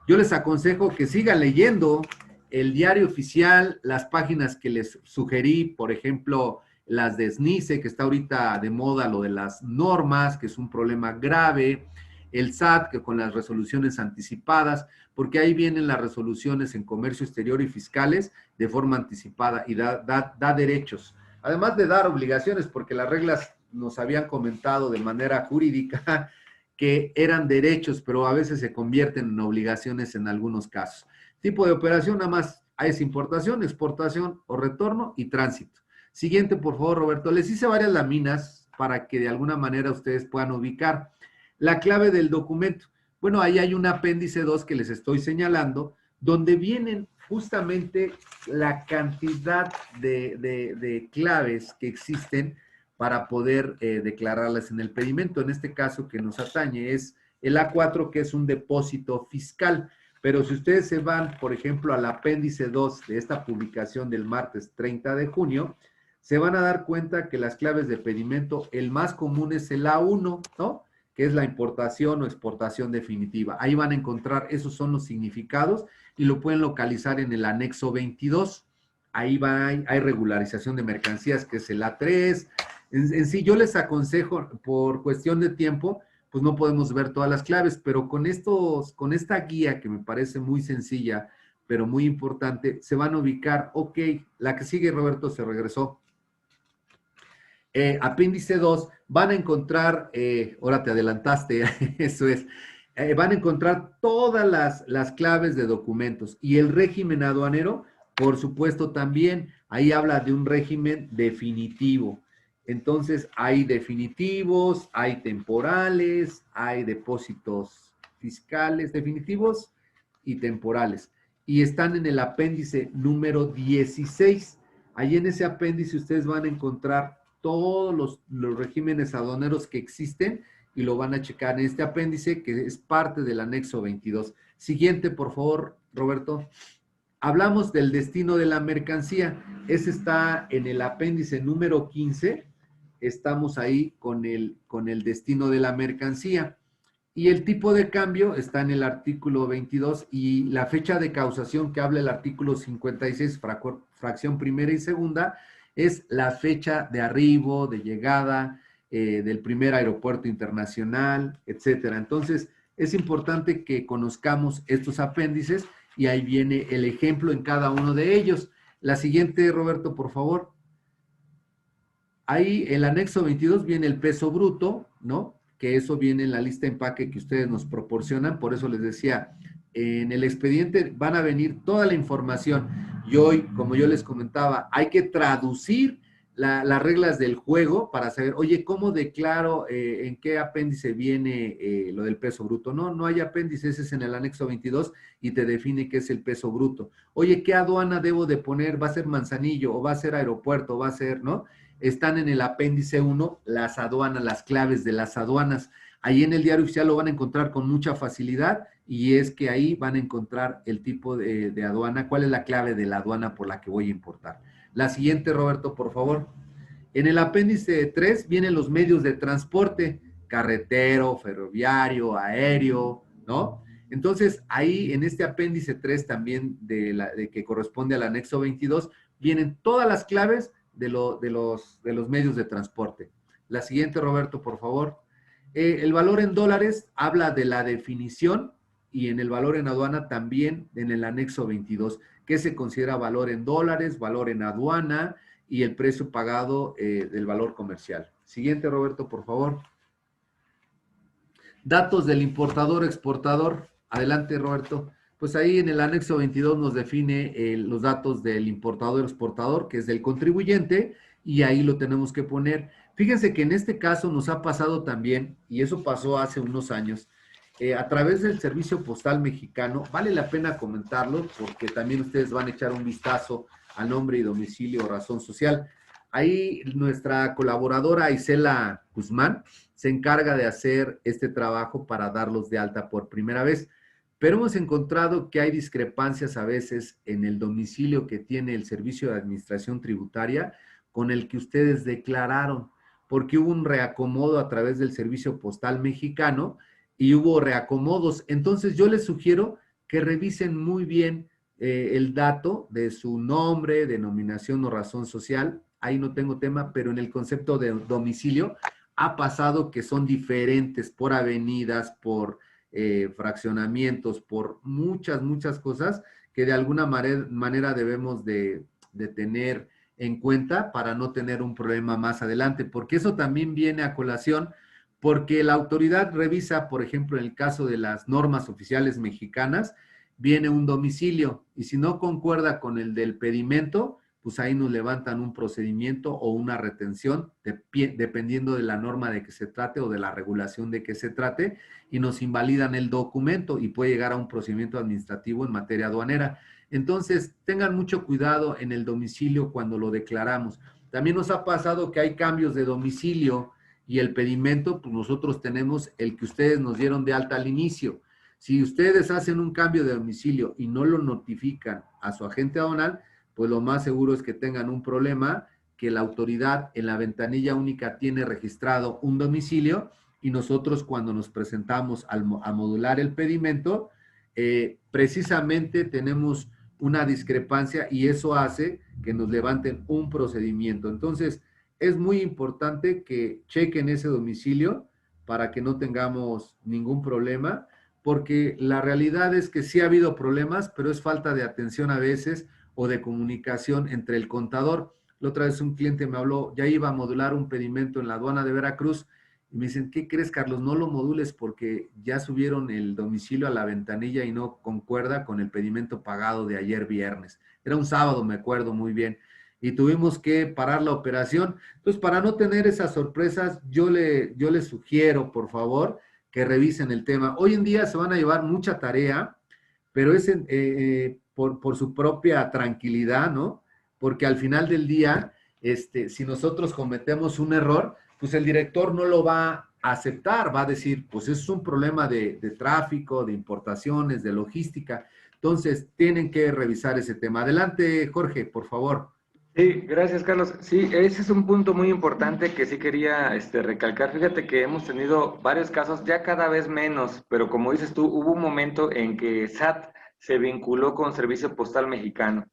Yo les aconsejo que sigan leyendo el diario oficial, las páginas que les sugerí, por ejemplo, las de SNICE, que está ahorita de moda, lo de las normas, que es un problema grave, el SAT, que con las resoluciones anticipadas, porque ahí vienen las resoluciones en comercio exterior y fiscales de forma anticipada y da derechos, además de dar obligaciones, porque las reglas nos habían comentado de manera jurídica que eran derechos, pero a veces se convierten en obligaciones en algunos casos. Tipo de operación nada más es importación, exportación o retorno y tránsito. Siguiente, por favor, Roberto. Les hice varias láminas para que de alguna manera ustedes puedan ubicar la clave del documento. Bueno, ahí hay un apéndice 2 que les estoy señalando, donde vienen justamente la cantidad de claves que existen para poder declararlas en el pedimento. En este caso que nos atañe es el A4, que es un depósito fiscal. Pero si ustedes se van, por ejemplo, al apéndice 2 de esta publicación del martes 30 de junio, se van a dar cuenta que las claves de pedimento, el más común es el A1, ¿no? Que es la importación o exportación definitiva. Ahí van a encontrar, esos son los significados y lo pueden localizar en el anexo 22. Ahí hay regularización de mercancías, que es el A3. En sí, yo les aconsejo, por cuestión de tiempo, pues no podemos ver todas las claves, pero con esta guía que me parece muy sencilla, pero muy importante, se van a ubicar. Ok, la que sigue, Roberto, se regresó. Apéndice 2, van a encontrar, ahora te adelantaste, eso es, van a encontrar todas las claves de documentos y el régimen aduanero, por supuesto también, ahí habla de un régimen definitivo. Entonces, hay definitivos, hay temporales, hay depósitos fiscales definitivos y temporales. Y están en el apéndice número 16. Ahí en ese apéndice ustedes van a encontrar todos los regímenes aduaneros que existen y lo van a checar en este apéndice que es parte del anexo 22. Siguiente, por favor, Roberto. Hablamos del destino de la mercancía. Ese está en el apéndice número 15. Estamos ahí con el destino de la mercancía. Y el tipo de cambio está en el artículo 22 y la fecha de causación que habla el artículo 56, fracción primera y segunda, es la fecha de arribo, de llegada, del primer aeropuerto internacional, etcétera. Entonces, es importante que conozcamos estos apéndices y ahí viene el ejemplo en cada uno de ellos. La siguiente, Roberto, por favor. Ahí el anexo 22 viene el peso bruto, ¿no? Que eso viene en la lista de empaque que ustedes nos proporcionan. Por eso les decía, en el expediente van a venir toda la información. Y hoy, como yo les comentaba, hay que traducir las reglas del juego para saber, oye, ¿cómo declaro en qué apéndice viene lo del peso bruto? No, no hay apéndice, ese es en el anexo 22 y te define qué es el peso bruto. Oye, ¿qué aduana debo de poner? ¿Va a ser Manzanillo o va a ser aeropuerto? ¿Va a ser, no? Están en el apéndice 1 las aduanas, las claves de las aduanas. Ahí en el diario oficial lo van a encontrar con mucha facilidad y es que ahí van a encontrar el tipo de aduana, cuál es la clave de la aduana por la que voy a importar. La siguiente, Roberto, por favor. En el apéndice 3 vienen los medios de transporte, carretero, ferroviario, aéreo, ¿no? Entonces, ahí en este apéndice 3 también de que corresponde al anexo 22, vienen todas las claves de los medios de transporte. La siguiente, Roberto, por favor. El valor en dólares habla de la definición y en el valor en aduana también en el anexo 22, que se considera valor en dólares, valor en aduana y el precio pagado del valor comercial. Siguiente, Roberto, por favor. Datos del importador-exportador. Adelante, Roberto. Pues ahí en el anexo 22 nos define los datos del importador-exportador, que es del contribuyente, y ahí lo tenemos que poner. Fíjense que en este caso nos ha pasado también, y eso pasó hace unos años, a través del Servicio Postal Mexicano, vale la pena comentarlo, porque también ustedes van a echar un vistazo a nombre y domicilio o razón social. Ahí nuestra colaboradora Isela Guzmán se encarga de hacer este trabajo para darlos de alta por primera vez. Pero hemos encontrado que hay discrepancias a veces en el domicilio que tiene el Servicio de Administración Tributaria con el que ustedes declararon, porque hubo un reacomodo a través del Servicio Postal Mexicano y hubo reacomodos. Entonces yo les sugiero que revisen muy bien el dato de su nombre, denominación o razón social. Ahí no tengo tema, pero en el concepto de domicilio ha pasado que son diferentes por avenidas, por fraccionamientos, por muchas cosas que de alguna manera debemos de tener en cuenta para no tener un problema más adelante, porque eso también viene a colación, porque la autoridad revisa, por ejemplo, en el caso de las normas oficiales mexicanas, viene un domicilio y si no concuerda con el del pedimento, pues ahí nos levantan un procedimiento o una retención, dependiendo de la norma de que se trate o de la regulación de que se trate, y nos invalidan el documento y puede llegar a un procedimiento administrativo en materia aduanera. Entonces, tengan mucho cuidado en el domicilio cuando lo declaramos. También nos ha pasado que hay cambios de domicilio y el pedimento, pues nosotros tenemos el que ustedes nos dieron de alta al inicio. Si ustedes hacen un cambio de domicilio y no lo notifican a su agente aduanal, pues lo más seguro es que tengan un problema, que la autoridad en la ventanilla única tiene registrado un domicilio y nosotros cuando nos presentamos a modular el pedimento, precisamente tenemos una discrepancia y eso hace que nos levanten un procedimiento. Entonces, es muy importante que chequen ese domicilio para que no tengamos ningún problema, porque la realidad es que sí ha habido problemas, pero es falta de atención a veces o de comunicación entre el contador. La otra vez un cliente me habló, ya iba a modular un pedimento en la aduana de Veracruz y me dicen, ¿qué crees, Carlos? No lo modules porque ya subieron el domicilio a la ventanilla y no concuerda con el pedimento pagado de ayer viernes. Era un sábado, me acuerdo muy bien. Y tuvimos que parar la operación. Entonces, para no tener esas sorpresas, yo le sugiero, por favor, que revisen el tema. Hoy en día se van a llevar mucha tarea, pero es por su propia tranquilidad, ¿no? Porque al final del día, si nosotros cometemos un error, pues el director no lo va a aceptar, va a decir, pues es un problema de tráfico, de importaciones, de logística. Entonces, tienen que revisar ese tema. Adelante, Jorge, por favor. Sí, gracias, Carlos. Sí, ese es un punto muy importante que sí quería recalcar. Fíjate que hemos tenido varios casos, ya cada vez menos, pero como dices tú, hubo un momento en que SAT se vinculó con Servicio Postal Mexicano.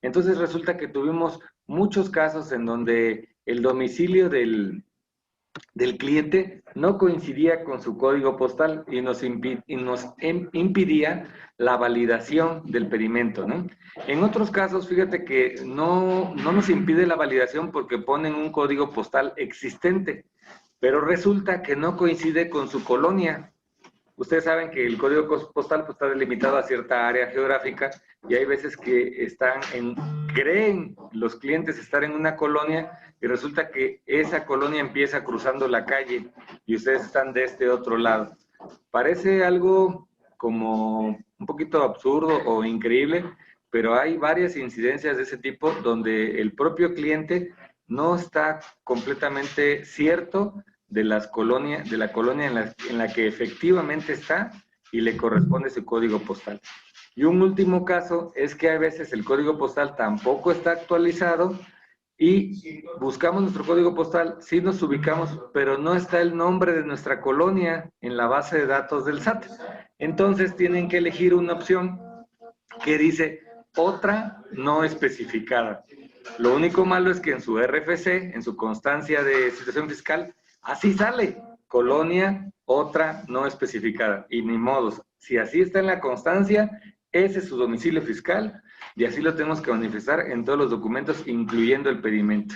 Entonces resulta que tuvimos muchos casos en donde el domicilio del cliente no coincidía con su código postal y impidía la validación del pedimento, ¿no? En otros casos, fíjate que no nos impide la validación porque ponen un código postal existente, pero resulta que no coincide con su colonia. Ustedes saben que el código postal pues, está delimitado a cierta área geográfica y hay veces que creen los clientes estar en una colonia y resulta que esa colonia empieza cruzando la calle y ustedes están de este otro lado. Parece algo como un poquito absurdo o increíble, pero hay varias incidencias de ese tipo donde el propio cliente no está completamente cierto de la colonia en la que efectivamente está y le corresponde su código postal. Y un último caso es que a veces el código postal tampoco está actualizado y buscamos nuestro código postal, sí nos ubicamos, pero no está el nombre de nuestra colonia en la base de datos del SAT. Entonces tienen que elegir una opción que dice otra no especificada. Lo único malo es que en su RFC, en su constancia de situación fiscal, así sale, colonia, otra no especificada. Y ni modos, si así está en la constancia, ese es su domicilio fiscal y así lo tenemos que manifestar en todos los documentos, incluyendo el pedimento.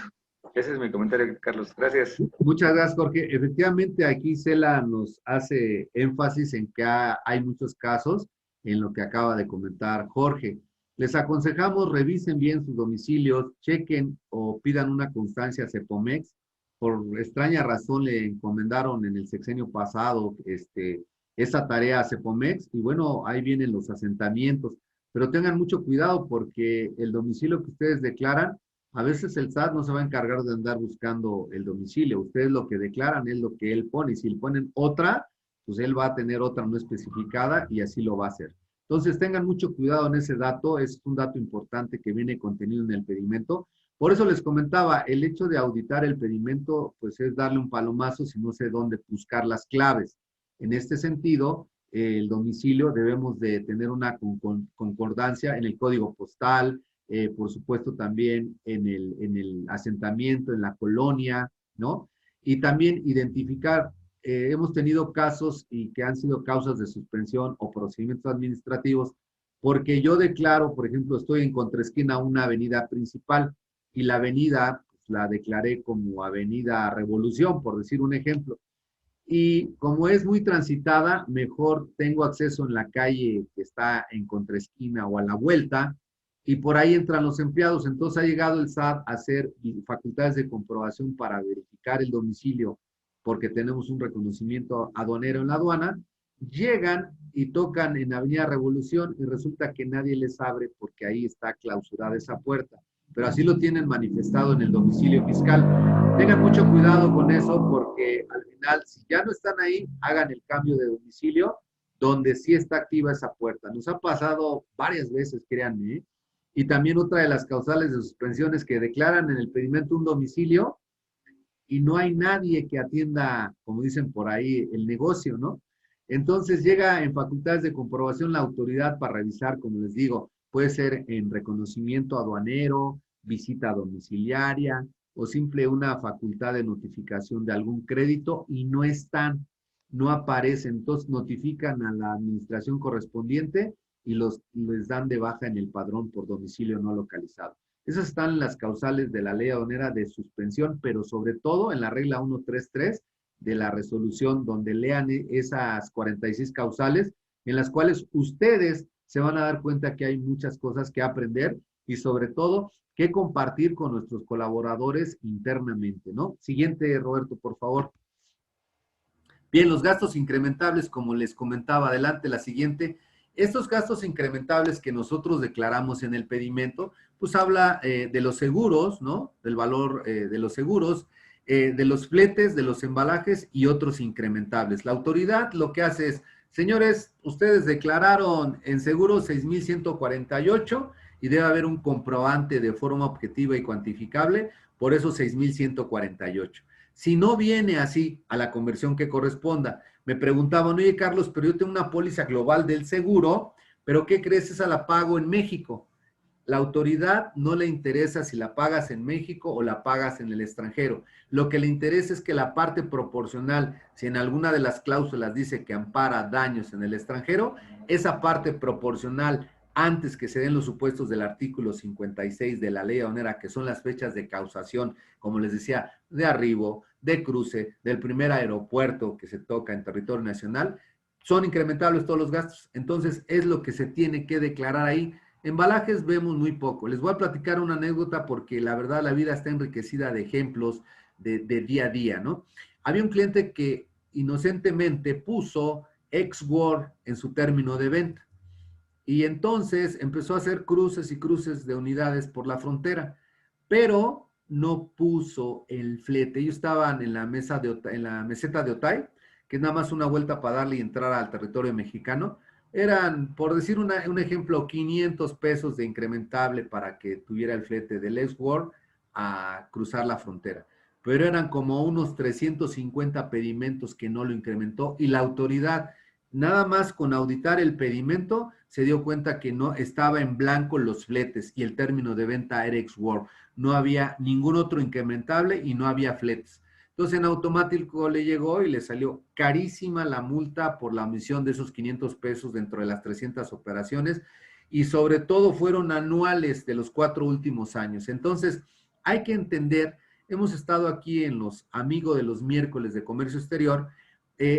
Ese es mi comentario, Carlos. Gracias. Muchas gracias, Jorge. Efectivamente, aquí Cela nos hace énfasis en que hay muchos casos en lo que acaba de comentar Jorge. Les aconsejamos revisen bien sus domicilios, chequen o pidan una constancia a Cepomex. Por extraña razón le encomendaron en el sexenio pasado esa tarea a Cepomex y bueno, ahí vienen los asentamientos. Pero tengan mucho cuidado porque el domicilio que ustedes declaran a veces el SAT no se va a encargar de andar buscando el domicilio. Ustedes lo que declaran es lo que él pone. Y si le ponen otra, pues él va a tener otra no especificada y así lo va a hacer. Entonces tengan mucho cuidado en ese dato. Es un dato importante que viene contenido en el pedimento. Por eso les comentaba, el hecho de auditar el pedimento, pues es darle un palomazo si no sé dónde buscar las claves. En este sentido, el domicilio debemos de tener una concordancia en el código postal, por supuesto también en el asentamiento, en la colonia, ¿no? Y también identificar, hemos tenido casos y que han sido causas de suspensión o procedimientos administrativos, porque yo declaro, por ejemplo, estoy en contraesquina a una avenida principal y la avenida pues, la declaré como Avenida Revolución, por decir un ejemplo. Y como es muy transitada, mejor tengo acceso en la calle que está en contraesquina o a la vuelta, y por ahí entran los empleados. Entonces ha llegado el SAT a hacer facultades de comprobación para verificar el domicilio, porque tenemos un reconocimiento aduanero en la aduana. Llegan y tocan en Avenida Revolución y resulta que nadie les abre porque ahí está clausurada esa puerta. Pero así lo tienen manifestado en el domicilio fiscal. Tengan mucho cuidado con eso porque al final, si ya no están ahí, hagan el cambio de domicilio donde sí está activa esa puerta. Nos ha pasado varias veces, créanme, ¿eh? Y también otra de las causales de suspensión es que declaran en el pedimento un domicilio y no hay nadie que atienda, como dicen por ahí, el negocio, ¿no? Entonces llega en facultades de comprobación la autoridad para revisar, como les digo, puede ser en reconocimiento aduanero, visita domiciliaria o simple una facultad de notificación de algún crédito y no están, no aparecen. Entonces notifican a la administración correspondiente y les dan de baja en el padrón por domicilio no localizado. Esas están las causales de la ley aduanera de suspensión, pero sobre todo en la regla 133 de la resolución, donde lean esas 46 causales, en las cuales ustedes se van a dar cuenta que hay muchas cosas que aprender y sobre todo que compartir con nuestros colaboradores internamente, ¿no? Siguiente, Roberto, por favor. Bien, los gastos incrementables, como les comentaba, adelante la siguiente. Estos gastos incrementables que nosotros declaramos en el pedimento, pues habla de los seguros, ¿no? Del valor de los seguros, de los fletes, de los embalajes y otros incrementables. La autoridad lo que hace es, señores, ustedes declararon en seguro 6,148 y debe haber un comprobante de forma objetiva y cuantificable por esos 6,148. Si no viene así a la conversión que corresponda, me preguntaban, oye Carlos, pero yo tengo una póliza global del seguro, pero ¿qué crees? Esa la pago en México. La autoridad no le interesa si la pagas en México o la pagas en el extranjero. Lo que le interesa es que la parte proporcional, si en alguna de las cláusulas dice que ampara daños en el extranjero, esa parte proporcional, antes que se den los supuestos del artículo 56 de la ley aduanera, que son las fechas de causación, como les decía, de arribo, de cruce, del primer aeropuerto que se toca en territorio nacional, son incrementables todos los gastos. Entonces, es lo que se tiene que declarar ahí. Embalajes vemos muy poco. Les voy a platicar una anécdota porque la verdad la vida está enriquecida de ejemplos de día a día, ¿no? Había un cliente que inocentemente puso ex-Word en su término de venta y entonces empezó a hacer cruces y cruces de unidades por la frontera, pero no puso el flete. Ellos estaban en la meseta de Otay, que es nada más una vuelta para darle y entrar al territorio mexicano. Eran, por decir un ejemplo, 500 pesos de incrementable para que tuviera el flete del ex-Word a cruzar la frontera. Pero eran como unos 350 pedimentos que no lo incrementó y la autoridad, nada más con auditar el pedimento, se dio cuenta que no estaba en blanco los fletes y el término de venta era ex-Word. No había ningún otro incrementable y no había fletes. Entonces en automático le llegó y le salió carísima la multa por la omisión de esos 500 pesos dentro de las 300 operaciones y sobre todo fueron anuales de los 4 últimos años. Entonces hay que entender, hemos estado aquí en los amigos de los miércoles de comercio exterior,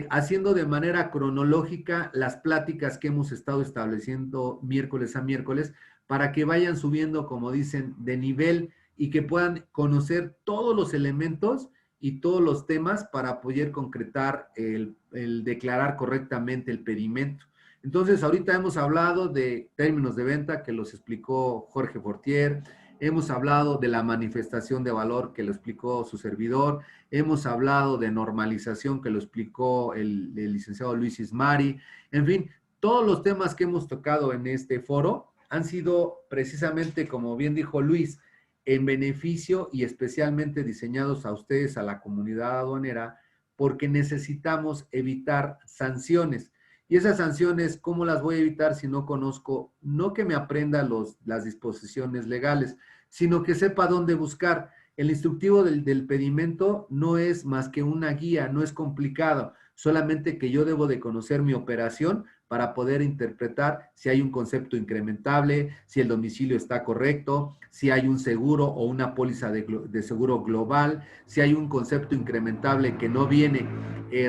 haciendo de manera cronológica las pláticas que hemos estado estableciendo miércoles a miércoles para que vayan subiendo, como dicen, de nivel y que puedan conocer todos los elementos y todos los temas para poder concretar el declarar correctamente el pedimento. Entonces, ahorita hemos hablado de términos de venta que los explicó Jorge Fortier, hemos hablado de la manifestación de valor que lo explicó su servidor, hemos hablado de normalización que lo explicó el licenciado Luis Ismari, en fin, todos los temas que hemos tocado en este foro han sido precisamente, como bien dijo Luis, en beneficio y especialmente diseñados a ustedes, a la comunidad aduanera, porque necesitamos evitar sanciones. Y esas sanciones, ¿cómo las voy a evitar si no conozco, no que me aprenda las disposiciones legales, sino que sepa dónde buscar? El instructivo del pedimento no es más que una guía, no es complicado, solamente que yo debo de conocer mi operación para poder interpretar si hay un concepto incrementable, si el domicilio está correcto, si hay un seguro o una póliza de seguro global, si hay un concepto incrementable que no viene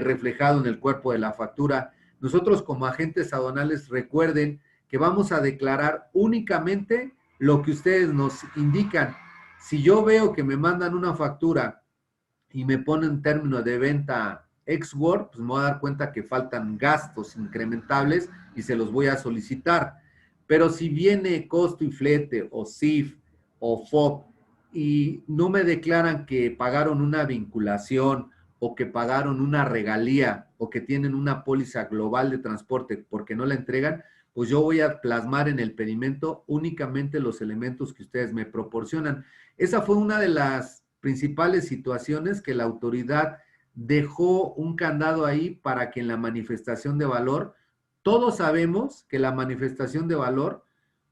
reflejado en el cuerpo de la factura. Nosotros como agentes aduanales recuerden que vamos a declarar únicamente lo que ustedes nos indican. Si yo veo que me mandan una factura y me ponen término de venta ex-Word, pues me voy a dar cuenta que faltan gastos incrementables y se los voy a solicitar. Pero si viene costo y flete o CIF o FOB y no me declaran que pagaron una vinculación o que pagaron una regalía o que tienen una póliza global de transporte porque no la entregan, pues yo voy a plasmar en el pedimento únicamente los elementos que ustedes me proporcionan. Esa fue una de las principales situaciones que la autoridad dejó un candado ahí para que en la manifestación de valor, todos sabemos que la manifestación de valor,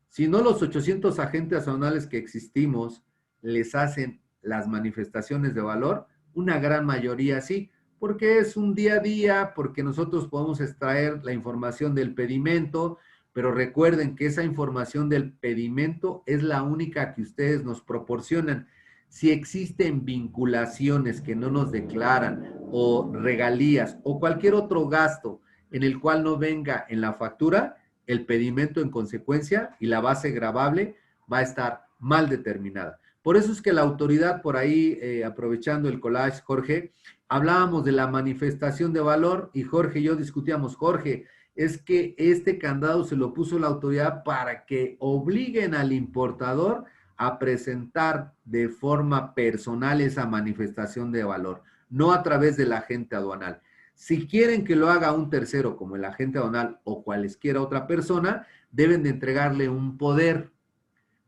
si no los 800 agentes aduanales que existimos les hacen las manifestaciones de valor, una gran mayoría sí, porque es un día a día, porque nosotros podemos extraer la información del pedimento, pero recuerden que esa información del pedimento es la única que ustedes nos proporcionan. Si existen vinculaciones que no nos declaran o regalías o cualquier otro gasto en el cual no venga en la factura, el pedimento en consecuencia y la base gravable va a estar mal determinada. Por eso es que la autoridad por ahí, aprovechando el collage, Jorge, hablábamos de la manifestación de valor y Jorge y yo discutíamos, Jorge, es que este candado se lo puso la autoridad para que obliguen al importador a presentar de forma personal esa manifestación de valor, no a través del agente aduanal. Si quieren que lo haga un tercero como el agente aduanal o cualesquiera otra persona, deben de entregarle un poder.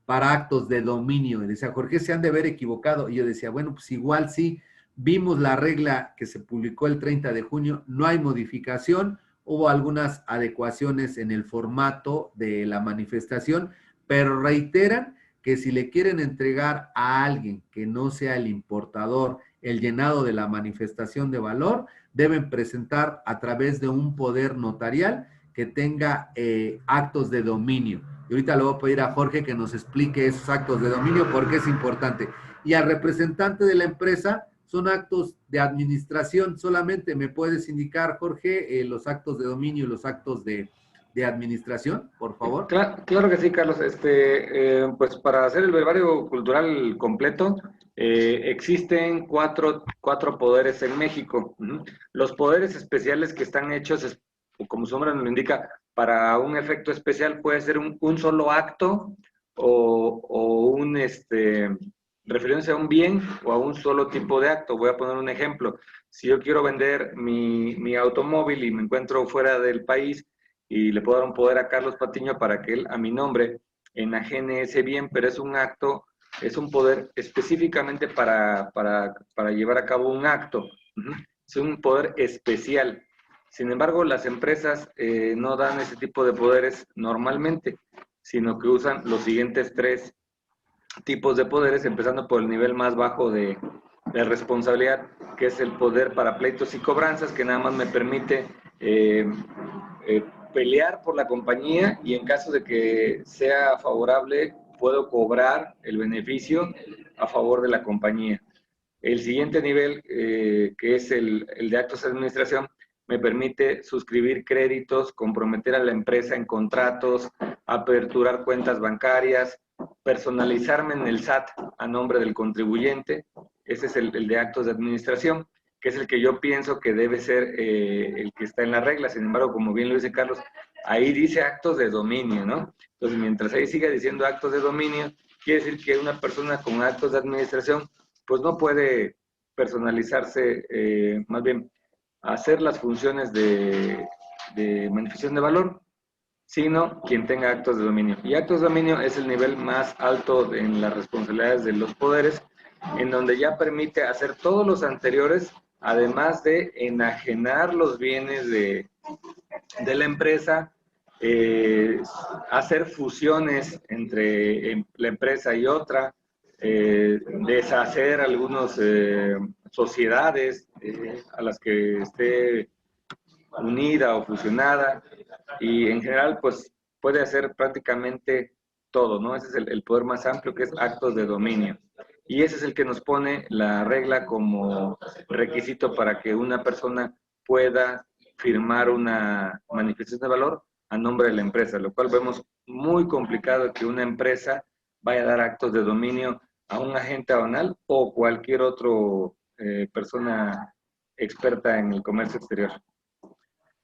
para actos de dominio. Y decía, Jorge, se han de haber equivocado. Y yo decía, bueno, pues igual sí, vimos la regla que se publicó el 30 de junio, no hay modificación, hubo algunas adecuaciones en el formato de la manifestación, pero reiteran que si le quieren entregar a alguien que no sea el importador el llenado de la manifestación de valor, deben presentar a través de un poder notarial que tenga actos de dominio. Y ahorita le voy a pedir a Jorge que nos explique esos actos de dominio porque es importante. Y al representante de la empresa son actos de administración. Solamente me puedes indicar, Jorge, los actos de dominio y los actos de administración, por favor. Claro que sí, Carlos. Pues para hacer el brevario cultural completo, existen cuatro poderes en México. Los poderes especiales que están hechos, como su nombre nos lo indica, para un efecto especial puede ser un solo acto o refiriéndose a un bien o a un solo tipo de acto. Voy a poner un ejemplo. Si yo quiero vender mi automóvil y me encuentro fuera del país, y le puedo dar un poder a Carlos Patiño para que él, a mi nombre, enajene ese bien, pero es un acto, es un poder específicamente para llevar a cabo un acto. Es un poder especial. Sin embargo, las empresas no dan ese tipo de poderes normalmente, sino que usan los siguientes 3 tipos de poderes, empezando por el nivel más bajo de responsabilidad, que es el poder para pleitos y cobranzas, que nada más me permite pelear por la compañía y en caso de que sea favorable, puedo cobrar el beneficio a favor de la compañía. El siguiente nivel, que es el de actos de administración, me permite suscribir créditos, comprometer a la empresa en contratos, aperturar cuentas bancarias, personalizarme en el SAT a nombre del contribuyente. Ese es el de actos de administración, que es el que yo pienso que debe ser el que está en la regla. Sin embargo, como bien lo dice Carlos, ahí dice actos de dominio, ¿no? Entonces, mientras ahí siga diciendo actos de dominio, quiere decir que una persona con actos de administración, pues no puede personalizarse, más bien hacer las funciones de manifestación de valor, sino quien tenga actos de dominio. Y actos de dominio es el nivel más alto en las responsabilidades de los poderes, en donde ya permite hacer todos los anteriores, además de enajenar los bienes de la empresa, hacer fusiones entre la empresa y otra, deshacer algunas sociedades a las que esté unida o fusionada, y en general pues puede hacer prácticamente todo, ¿no? Ese es el poder más amplio, que es actos de dominio. Y ese es el que nos pone la regla como requisito para que una persona pueda firmar una manifestación de valor a nombre de la empresa, lo cual vemos muy complicado que una empresa vaya a dar actos de dominio a un agente aduanal o cualquier otro persona experta en el comercio exterior.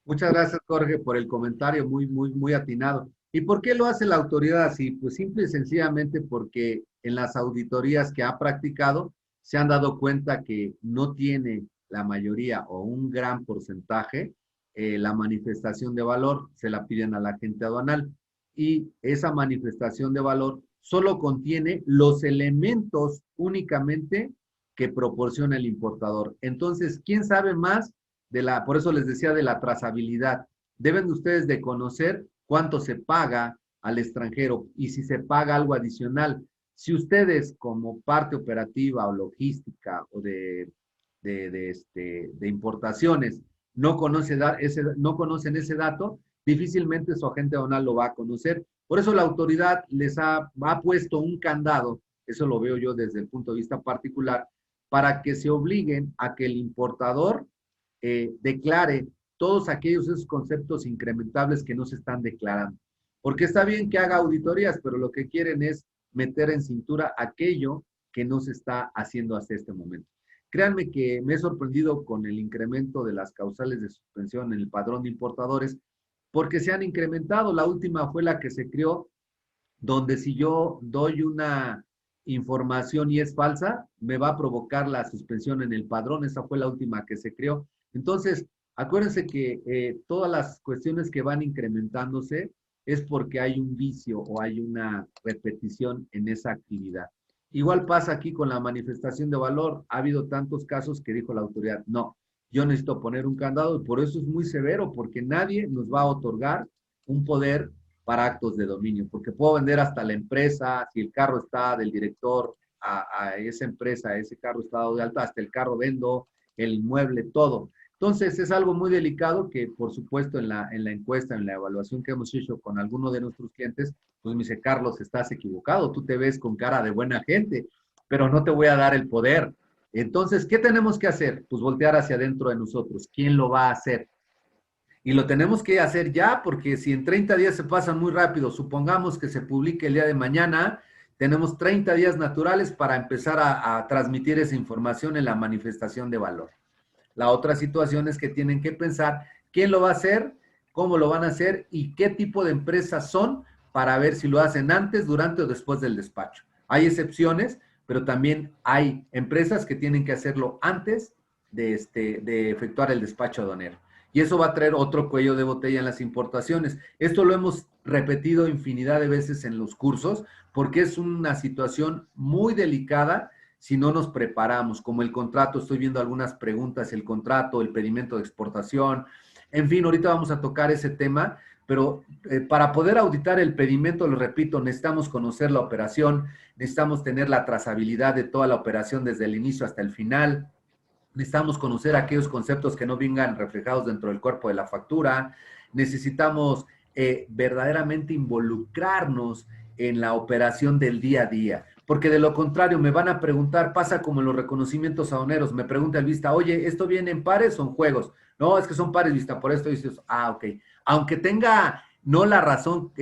Muchas gracias, Jorge, por el comentario muy atinado. ¿Y por qué lo hace la autoridad así? Pues simple y sencillamente porque en las auditorías que ha practicado se han dado cuenta que no tiene la mayoría o un gran porcentaje la manifestación de valor, se la piden a la agente aduanal. Y esa manifestación de valor solo contiene los elementos únicamente que proporciona el importador. Entonces, ¿quién sabe más por eso les decía de la trazabilidad? Deben ustedes de conocer cuánto se paga al extranjero y si se paga algo adicional. Si ustedes como parte operativa o logística o de importaciones no conocen ese dato, difícilmente su agente aduanal lo va a conocer. Por eso la autoridad les ha puesto un candado, eso lo veo yo desde el punto de vista particular, para que se obliguen a que el importador declare todos esos conceptos incrementables que no se están declarando. Porque está bien que haga auditorías, pero lo que quieren es meter en cintura aquello que no se está haciendo hasta este momento. Créanme que me he sorprendido con el incremento de las causales de suspensión en el padrón de importadores, porque se han incrementado. La última fue la que se creó, donde si yo doy una información y es falsa, me va a provocar la suspensión en el padrón. Esa fue la última que se creó. Entonces, acuérdense que todas las cuestiones que van incrementándose es porque hay un vicio o hay una repetición en esa actividad. Igual pasa aquí con la manifestación de valor. Ha habido tantos casos que dijo la autoridad, no, yo necesito poner un candado y por eso es muy severo, porque nadie nos va a otorgar un poder para actos de dominio, porque puedo vender hasta la empresa, si el carro está del director a esa empresa, ese carro está dado de alta, hasta el carro vendo, el inmueble, todo. Entonces es algo muy delicado que por supuesto en la encuesta, en la evaluación que hemos hecho con alguno de nuestros clientes, pues me dice, Carlos, estás equivocado, tú te ves con cara de buena gente, pero no te voy a dar el poder. Entonces, ¿qué tenemos que hacer? Pues voltear hacia adentro de nosotros. ¿Quién lo va a hacer? Y lo tenemos que hacer ya, porque si en 30 días se pasan muy rápido, supongamos que se publique el día de mañana, tenemos 30 días naturales para empezar a transmitir esa información en la manifestación de valor. La otra situación es que tienen que pensar quién lo va a hacer, cómo lo van a hacer y qué tipo de empresas son para ver si lo hacen antes, durante o después del despacho. Hay excepciones, pero también hay empresas que tienen que hacerlo antes de efectuar el despacho aduanero. Y eso va a traer otro cuello de botella en las importaciones. Esto lo hemos repetido infinidad de veces en los cursos porque es una situación muy delicada si no nos preparamos, como el contrato, estoy viendo algunas preguntas, el contrato, el pedimento de exportación, en fin, ahorita vamos a tocar ese tema, pero para poder auditar el pedimento, lo repito, necesitamos conocer la operación, necesitamos tener la trazabilidad de toda la operación desde el inicio hasta el final, necesitamos conocer aquellos conceptos que no vengan reflejados dentro del cuerpo de la factura, necesitamos verdaderamente involucrarnos en la operación del día a día, porque de lo contrario me van a preguntar, pasa como en los reconocimientos aduaneros, me pregunta el vista, oye, ¿esto viene en pares o en juegos? No, es que son pares, vista, por esto dices, ok, aunque tenga no la razón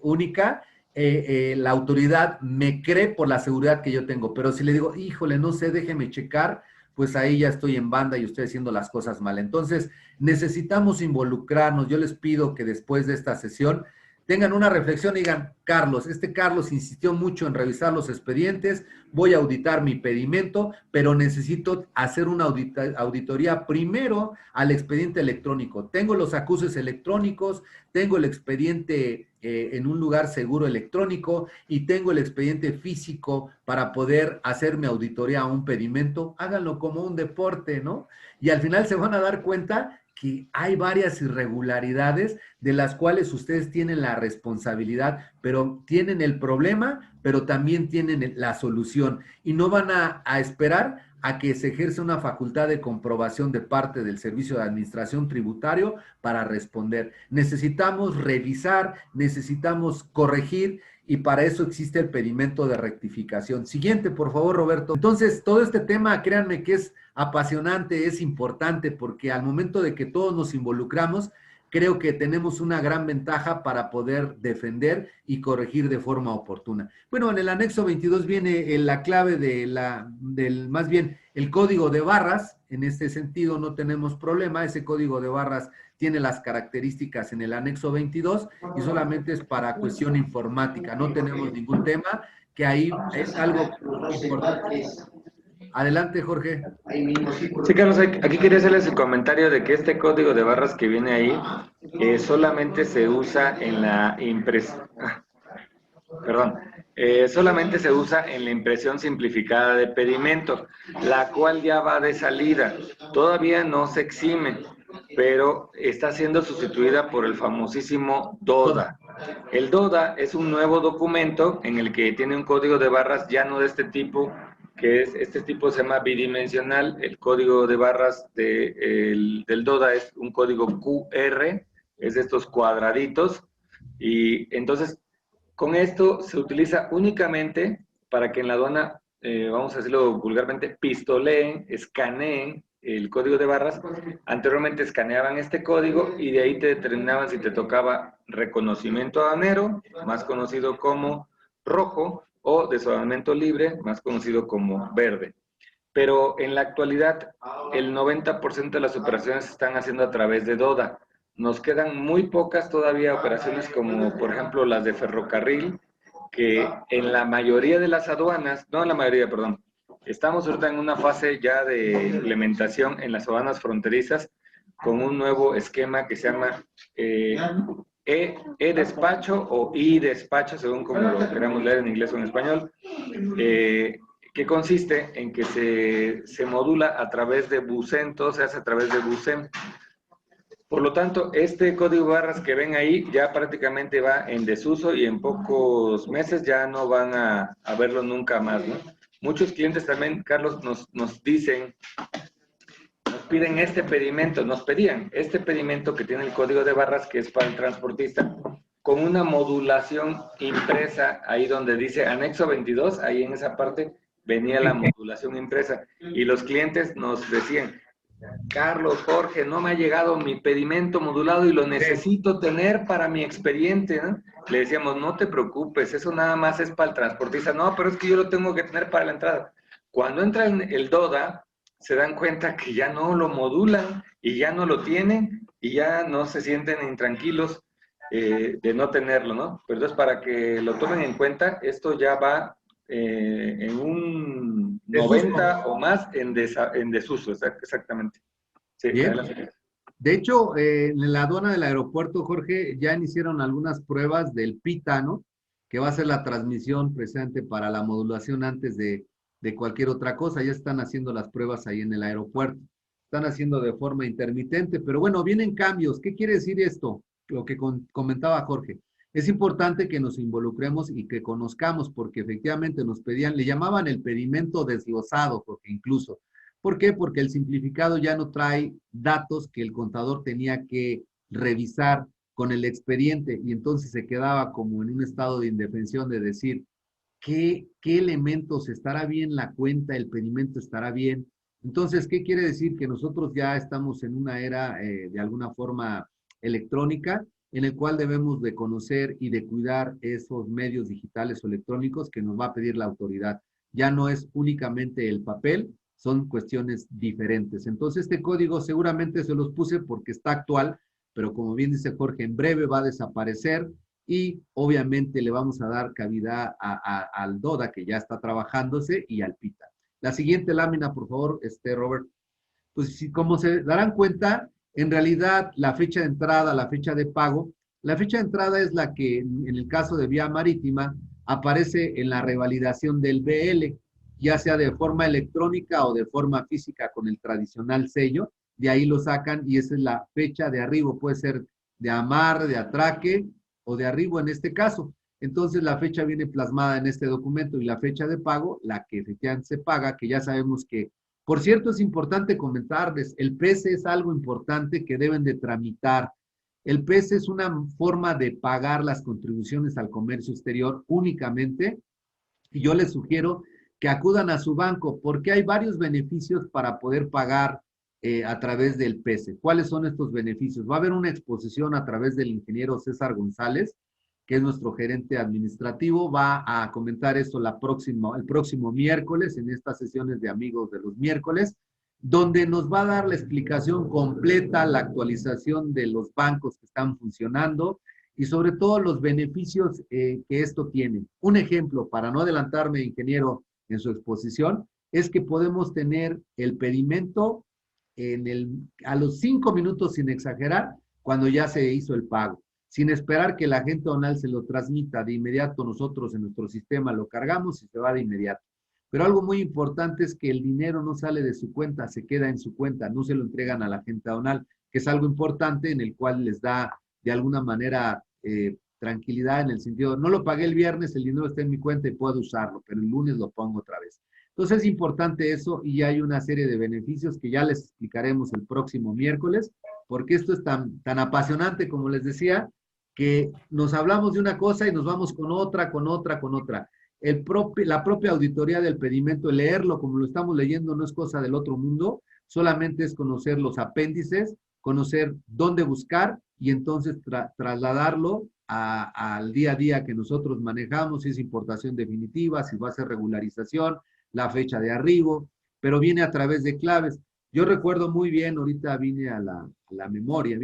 única, la autoridad me cree por la seguridad que yo tengo, pero si le digo, híjole, no sé, déjeme checar, pues ahí ya estoy en banda y estoy haciendo las cosas mal. Entonces, necesitamos involucrarnos. Yo les pido que después de esta sesión tengan una reflexión y digan, Carlos, Carlos insistió mucho en revisar los expedientes, voy a auditar mi pedimento, pero necesito hacer una auditoría primero al expediente electrónico. Tengo los acuses electrónicos, tengo el expediente en un lugar seguro electrónico y tengo el expediente físico para poder hacer mi auditoría a un pedimento. Háganlo como un deporte, ¿no? Y al final se van a dar cuenta que hay varias irregularidades de las cuales ustedes tienen la responsabilidad, pero tienen el problema, pero también tienen la solución y no van a esperar a que se ejerza una facultad de comprobación de parte del Servicio de Administración Tributario para responder. Necesitamos revisar, necesitamos corregir y para eso existe el pedimento de rectificación. Siguiente, por favor, Roberto. Entonces, todo este tema, créanme que es apasionante, es importante, porque al momento de que todos nos involucramos, creo que tenemos una gran ventaja para poder defender y corregir de forma oportuna. Bueno, en el anexo 22 viene la clave más bien el código de barras. En este sentido no tenemos problema, ese código de barras tiene las características en el anexo 22 y solamente es para cuestión informática, no tenemos ningún tema, que ahí es algo importante. Adelante, Jorge. Sí, Carlos, aquí quería hacerles el comentario de que este código de barras que viene ahí solamente se usa en la impresión, solamente se usa en la impresión simplificada de pedimento, la cual ya va de salida, todavía no se exime, pero está siendo sustituida por el famosísimo DODA. El DODA es un nuevo documento en el que tiene un código de barras ya no de este tipo, que es, este tipo se llama bidimensional. El código de barras del DODA es un código QR, es de estos cuadraditos, y entonces con esto se utiliza únicamente para que en la aduana, vamos a decirlo vulgarmente, pistoleen, escaneen el código de barras. Anteriormente escaneaban este código y de ahí te determinaban si te tocaba reconocimiento aduanero, más conocido como rojo, o desolamiento libre, más conocido como verde. Pero en la actualidad, el 90% de las operaciones se están haciendo a través de DODA. Nos quedan muy pocas todavía operaciones como, por ejemplo, las de ferrocarril, que en la mayoría de las aduanas, no en la mayoría, perdón, estamos ahorita en una fase ya de implementación en las aduanas fronterizas con un nuevo esquema que se llama e-despacho o i-despacho, según como lo queramos leer en inglés o en español, que consiste en que se modula a través de Bucento, se hace a través de Bucem. Por lo tanto, este código de barras que ven ahí ya prácticamente va en desuso y en pocos meses ya no van a verlo nunca más, ¿no? Muchos clientes también, Carlos, nos dicen, nos piden este pedimento, nos pedían este pedimento que tiene el código de barras que es para el transportista, con una modulación impresa, ahí donde dice anexo 22, ahí en esa parte venía la modulación impresa. Y los clientes nos decían, Carlos, Jorge, no me ha llegado mi pedimento modulado y lo necesito tener para mi expediente, ¿no? Le decíamos, no te preocupes, eso nada más es para el transportista. No, pero es que yo lo tengo que tener para la entrada. Cuando entra en el DODA, se dan cuenta que ya no lo modulan y ya no lo tienen y ya no se sienten intranquilos de no tenerlo, ¿no? Pero entonces, para que lo tomen en cuenta, esto ya va en un 90 o más en desuso, exactamente. Sí, bien. adelante. De hecho, en la aduana del aeropuerto, Jorge, ya iniciaron algunas pruebas del PITA, ¿no? Que va a ser la transmisión presente para la modulación antes de cualquier otra cosa. Ya están haciendo las pruebas ahí en el aeropuerto. Están haciendo de forma intermitente, pero bueno, vienen cambios. ¿Qué quiere decir esto? Lo que comentaba Jorge. Es importante que nos involucremos y que conozcamos, porque efectivamente nos pedían, le llamaban el pedimento desglosado, porque incluso. ¿Por qué? Porque el simplificado ya no trae datos que el contador tenía que revisar con el expediente y entonces se quedaba como en un estado de indefensión de decir, ¿qué elementos estará bien la cuenta, el pedimento estará bien? Entonces, ¿qué quiere decir? Que nosotros ya estamos en una era de alguna forma electrónica en el cual debemos de conocer y de cuidar esos medios digitales o electrónicos que nos va a pedir la autoridad. Ya no es únicamente el papel, son cuestiones diferentes. Entonces, este código seguramente se los puse porque está actual, pero como bien dice Jorge, en breve va a desaparecer y obviamente le vamos a dar cabida al DODA que ya está trabajándose y al PITA. La siguiente lámina, por favor, Robert. Pues si, como se darán cuenta, en realidad la fecha de entrada, la fecha de pago, la fecha de entrada es la que en el caso de vía marítima aparece en la revalidación del BL, ya sea de forma electrónica o de forma física con el tradicional sello, de ahí lo sacan y esa es la fecha de arribo, puede ser de amarre, de atraque o de arribo en este caso. Entonces la fecha viene plasmada en este documento y la fecha de pago, la que efectivamente se paga, que ya sabemos que, por cierto, es importante comentarles, el PESE es algo importante que deben de tramitar. El PESE es una forma de pagar las contribuciones al comercio exterior únicamente y yo les sugiero que acudan a su banco porque hay varios beneficios para poder pagar a través del PESE. ¿Cuáles son estos beneficios? Va a haber una exposición a través del ingeniero César González, que es nuestro gerente administrativo, va a comentar esto el próximo miércoles en estas sesiones de amigos de los miércoles, donde nos va a dar la explicación completa, la actualización de los bancos que están funcionando y sobre todo los beneficios que esto tiene. Un ejemplo, para no adelantarme, ingeniero, en su exposición, es que podemos tener el pedimento a los 5 minutos, sin exagerar, cuando ya se hizo el pago, sin esperar que el agente aduanal se lo transmita de inmediato. Nosotros en nuestro sistema lo cargamos y se va de inmediato. Pero algo muy importante es que el dinero no sale de su cuenta, se queda en su cuenta, no se lo entregan al agente aduanal, que es algo importante en el cual les da de alguna manera tranquilidad en el sentido, no lo pagué el viernes, el dinero está en mi cuenta y puedo usarlo, pero el lunes lo pongo otra vez. Entonces es importante eso y hay una serie de beneficios que ya les explicaremos el próximo miércoles, porque esto es tan apasionante, como les decía, que nos hablamos de una cosa y nos vamos con otra, con otra, con otra. La propia auditoría del pedimento, leerlo como lo estamos leyendo, no es cosa del otro mundo, solamente es conocer los apéndices, conocer dónde buscar y entonces trasladarlo al día a día que nosotros manejamos, si es importación definitiva, si va a ser regularización, la fecha de arribo, pero viene a través de claves. Yo recuerdo muy bien, ahorita vino a la memoria,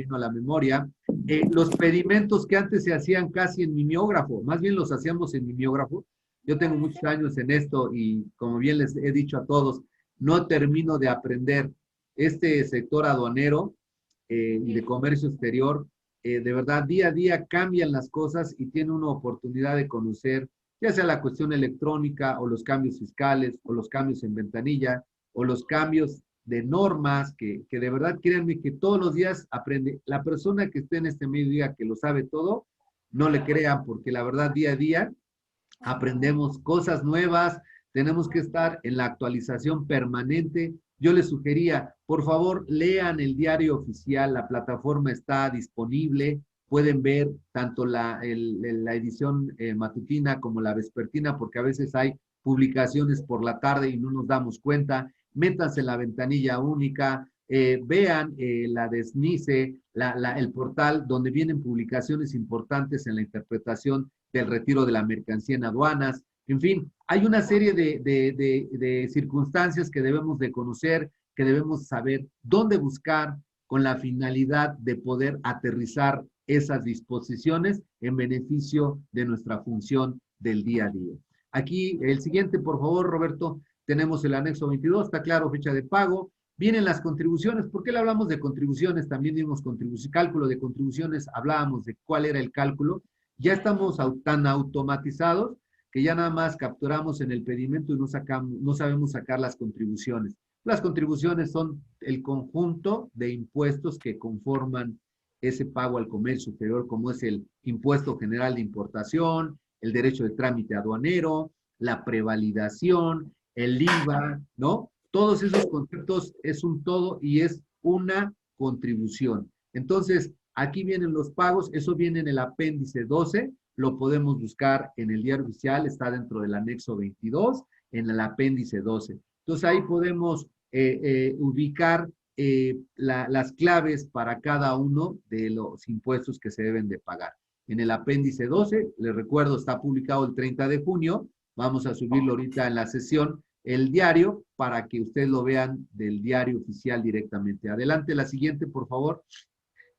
los pedimentos que antes se hacían casi en mimeógrafo, más bien los hacíamos en mimeógrafo. Yo tengo muchos años en esto y como bien les he dicho a todos, no termino de aprender este sector aduanero y de comercio exterior de verdad, día a día cambian las cosas y tiene una oportunidad de conocer, ya sea la cuestión electrónica o los cambios fiscales o los cambios en ventanilla o los cambios de normas que de verdad, créanme que todos los días aprende. La persona que esté en este medio diga que lo sabe todo, no le crean, porque la verdad, día a día aprendemos cosas nuevas, tenemos que estar en la actualización permanente. Yo les sugería, por favor, lean el diario oficial, la plataforma está disponible, pueden ver tanto la edición matutina como la vespertina, porque a veces hay publicaciones por la tarde y no nos damos cuenta. Métanse en la ventanilla única, vean la de SNICE, el portal donde vienen publicaciones importantes en la interpretación del retiro de la mercancía en aduanas. En fin, hay una serie de circunstancias que debemos de conocer, que debemos saber dónde buscar con la finalidad de poder aterrizar esas disposiciones en beneficio de nuestra función del día a día. Aquí, el siguiente, por favor, Roberto, tenemos el anexo 22, está claro, fecha de pago. Vienen las contribuciones. ¿Por qué le hablamos de contribuciones? También dimos cálculo de contribuciones, hablábamos de cuál era el cálculo. Ya estamos tan automatizados que ya nada más capturamos en el pedimento y no sabemos sacar las contribuciones. Las contribuciones son el conjunto de impuestos que conforman ese pago al comercio exterior, como es el impuesto general de importación, el derecho de trámite aduanero, la prevalidación, el IVA, ¿no? Todos esos conceptos es un todo y es una contribución. Entonces, aquí vienen los pagos, eso viene en el apéndice 12, lo podemos buscar en el diario oficial, está dentro del anexo 22, en el apéndice 12. Entonces, ahí podemos ubicar las claves para cada uno de los impuestos que se deben de pagar. En el apéndice 12, les recuerdo, está publicado el 30 de junio, vamos a subirlo ahorita en la sesión, el diario, para que ustedes lo vean del diario oficial directamente. Adelante, la siguiente, por favor.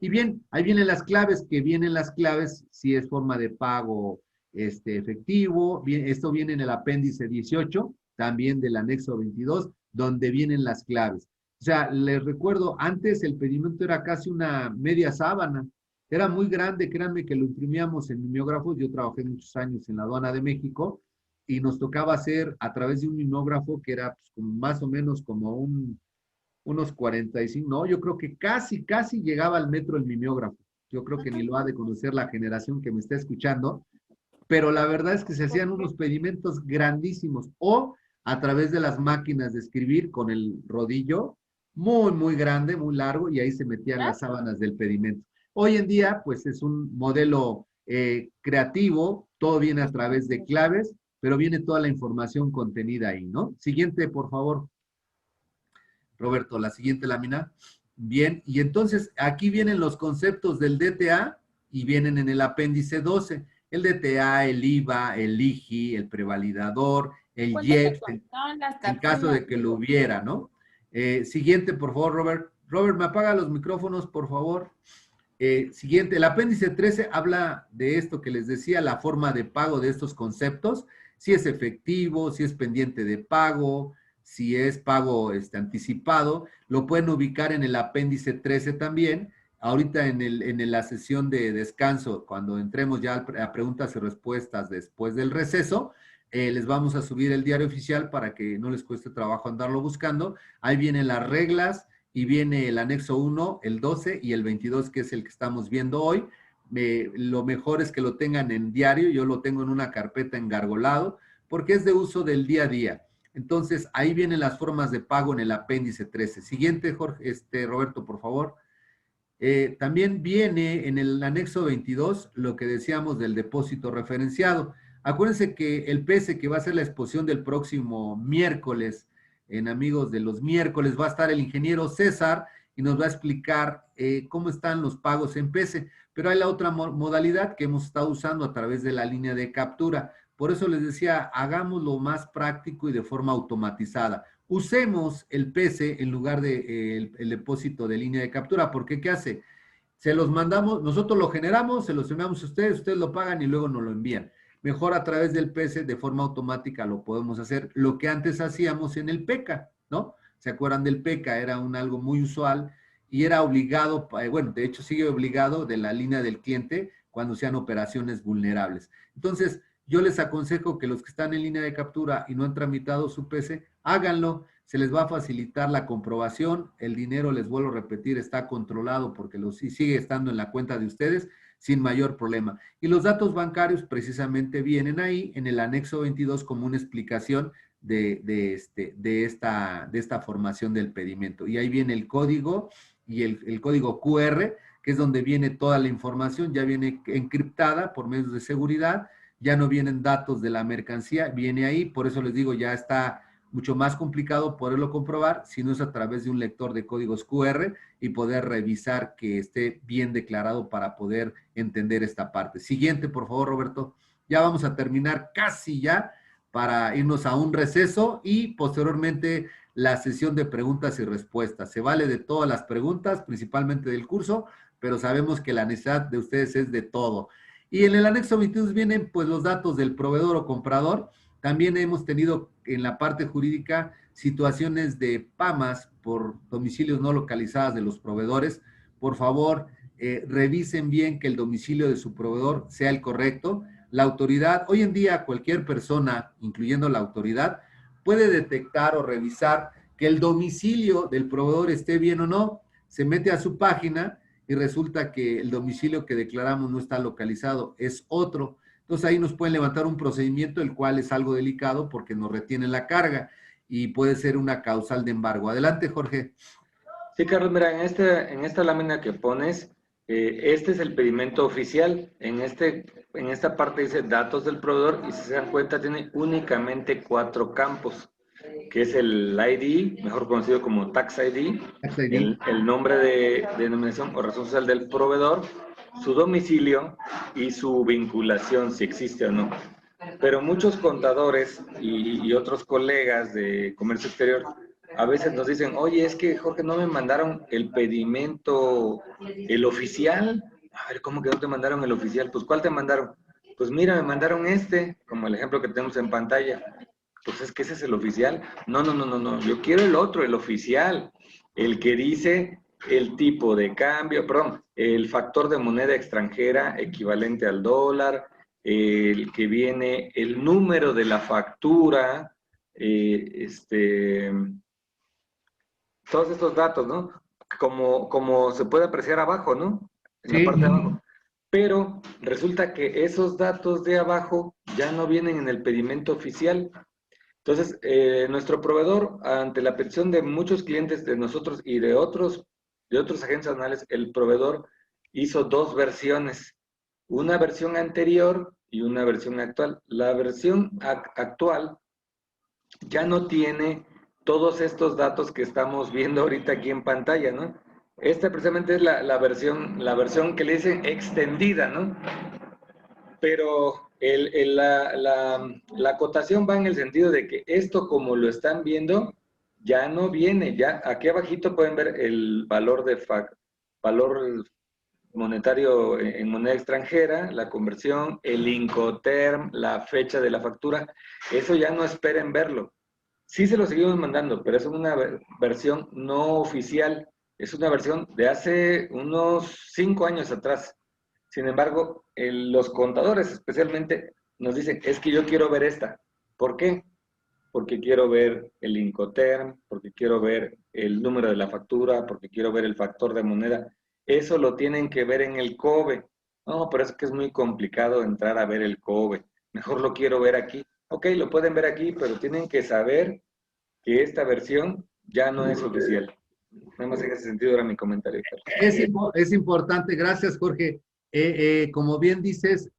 Y bien, ahí vienen las claves, si es forma de pago efectivo, bien, esto viene en el apéndice 18, también del anexo 22, donde vienen las claves. O sea, les recuerdo, antes el pedimento era casi una media sábana, era muy grande, créanme que lo imprimíamos en mimeógrafos, yo trabajé muchos años en la aduana de México, y nos tocaba hacer a través de un mimeógrafo que era pues, como más o menos como unos 45, no, yo creo que casi llegaba al metro el mimeógrafo. Yo creo que ni lo ha de conocer la generación que me está escuchando, pero la verdad es que se hacían unos pedimentos grandísimos, o a través de las máquinas de escribir con el rodillo, muy grande, muy largo, y ahí se metían las sábanas del pedimento. Hoy en día, pues es un modelo creativo, todo viene a través de claves, pero viene toda la información contenida ahí, ¿no? Siguiente, por favor. Roberto, la siguiente lámina. Bien, y entonces aquí vienen los conceptos del DTA y vienen en el apéndice 12. El DTA, el IVA, el IGI, el prevalidador, el IEPS, en caso de que lo hubiera, ¿no? Siguiente, por favor, Robert. Robert, ¿me apaga los micrófonos, por favor? Siguiente, el apéndice 13 habla de esto que les decía, la forma de pago de estos conceptos, si es efectivo, si es pendiente de pago, si es pago anticipado, lo pueden ubicar en el apéndice 13 también. Ahorita en la sesión de descanso, cuando entremos ya a preguntas y respuestas después del receso, les vamos a subir el diario oficial para que no les cueste trabajo andarlo buscando. Ahí vienen las reglas y viene el anexo 1, el 12 y el 22, que es el que estamos viendo hoy. Lo mejor es que lo tengan en diario, yo lo tengo en una carpeta engargolado, porque es de uso del día a día. Entonces, ahí vienen las formas de pago en el apéndice 13. Siguiente, Jorge, Roberto, por favor. También viene en el anexo 22 lo que decíamos del depósito referenciado. Acuérdense que el PS que va a ser la exposición del próximo miércoles, en Amigos de los Miércoles, va a estar el ingeniero César y nos va a explicar cómo están los pagos en PS. Pero hay la otra modalidad que hemos estado usando a través de la línea de captura. Por eso les decía, hagámoslo más práctico y de forma automatizada. Usemos el PC en lugar de el depósito de línea de captura, porque ¿qué hace? Se los mandamos, nosotros lo generamos, se los enviamos a ustedes lo pagan y luego nos lo envían. Mejor a través del PC, de forma automática, lo podemos hacer, lo que antes hacíamos en el PECA, ¿no? ¿Se acuerdan del PECA? Era algo muy usual y era obligado, bueno, de hecho sigue obligado de la línea del cliente cuando sean operaciones vulnerables. Entonces, yo les aconsejo que los que están en línea de captura y no han tramitado su PC, háganlo, se les va a facilitar la comprobación, el dinero, les vuelvo a repetir, está controlado porque sigue estando en la cuenta de ustedes sin mayor problema. Y los datos bancarios precisamente vienen ahí en el anexo 22 como una explicación de esta formación del pedimento. Y ahí viene el código y el código QR, que es donde viene toda la información, ya viene encriptada por medios de seguridad, ya no vienen datos de la mercancía, viene ahí, por eso les digo, ya está mucho más complicado poderlo comprobar si no es a través de un lector de códigos QR y poder revisar que esté bien declarado para poder entender esta parte. Siguiente, por favor, Roberto. Ya vamos a terminar casi ya para irnos a un receso y posteriormente la sesión de preguntas y respuestas. Se vale de todas las preguntas, principalmente del curso, pero sabemos que la necesidad de ustedes es de todo. Y en el anexo 22 vienen pues los datos del proveedor o comprador. También hemos tenido en la parte jurídica situaciones de PAMAS por domicilios no localizadas de los proveedores. Por favor, revisen bien que el domicilio de su proveedor sea el correcto. La autoridad, hoy en día cualquier persona, incluyendo la autoridad, puede detectar o revisar que el domicilio del proveedor esté bien o no. Se mete a su página y resulta que el domicilio que declaramos no está localizado, es otro. Entonces ahí nos pueden levantar un procedimiento, el cual es algo delicado porque nos retiene la carga y puede ser una causal de embargo. Adelante, Jorge. Sí, Carlos, mira, en esta lámina que pones, este es el pedimento oficial. En esta parte dice datos del proveedor y si se dan cuenta tiene únicamente 4 campos, que es el ID, mejor conocido como Tax ID, el nombre de denominación o razón social del proveedor, su domicilio y su vinculación, si existe o no. Pero muchos contadores y otros colegas de comercio exterior a veces nos dicen, oye, es que Jorge, no me mandaron el pedimento, el oficial. A ver, ¿cómo que no te mandaron el oficial? Pues, ¿cuál te mandaron? Pues mira, me mandaron como el ejemplo que tenemos en pantalla. Pues es que ese es el oficial. No, yo quiero el otro, el oficial, el que dice el tipo de cambio, perdón, el factor de moneda extranjera equivalente al dólar, el que viene el número de la factura, todos estos datos, ¿no? Como se puede apreciar abajo, ¿no? En la parte de abajo. Pero resulta que esos datos de abajo ya no vienen en el pedimento oficial. Entonces, nuestro proveedor, ante la petición de muchos clientes de nosotros y de otros agentes aduanales, el proveedor hizo 2 versiones. Una versión anterior y una versión actual. La versión actual ya no tiene todos estos datos que estamos viendo ahorita aquí en pantalla, ¿no? Esta precisamente es la versión que le dicen extendida, ¿no? Pero la acotación va en el sentido de que esto, como lo están viendo, ya no viene, ya aquí abajito pueden ver el valor valor monetario en moneda extranjera, la conversión, el Incoterm, la fecha de la factura, eso ya no esperen verlo. Sí se lo seguimos mandando, pero es una versión no oficial, es una versión de hace unos 5 años atrás. Sin embargo, los contadores especialmente nos dicen, es que yo quiero ver esta. ¿Por qué? Porque quiero ver el Incoterm, porque quiero ver el número de la factura, porque quiero ver el factor de moneda. Eso lo tienen que ver en el COBE. No, pero es que es muy complicado entrar a ver el COBE. Mejor lo quiero ver aquí. Ok, lo pueden ver aquí, pero tienen que saber que esta versión ya no es oficial. Nada más en ese sentido era mi comentario. Es importante, gracias Jorge. Como bien dices,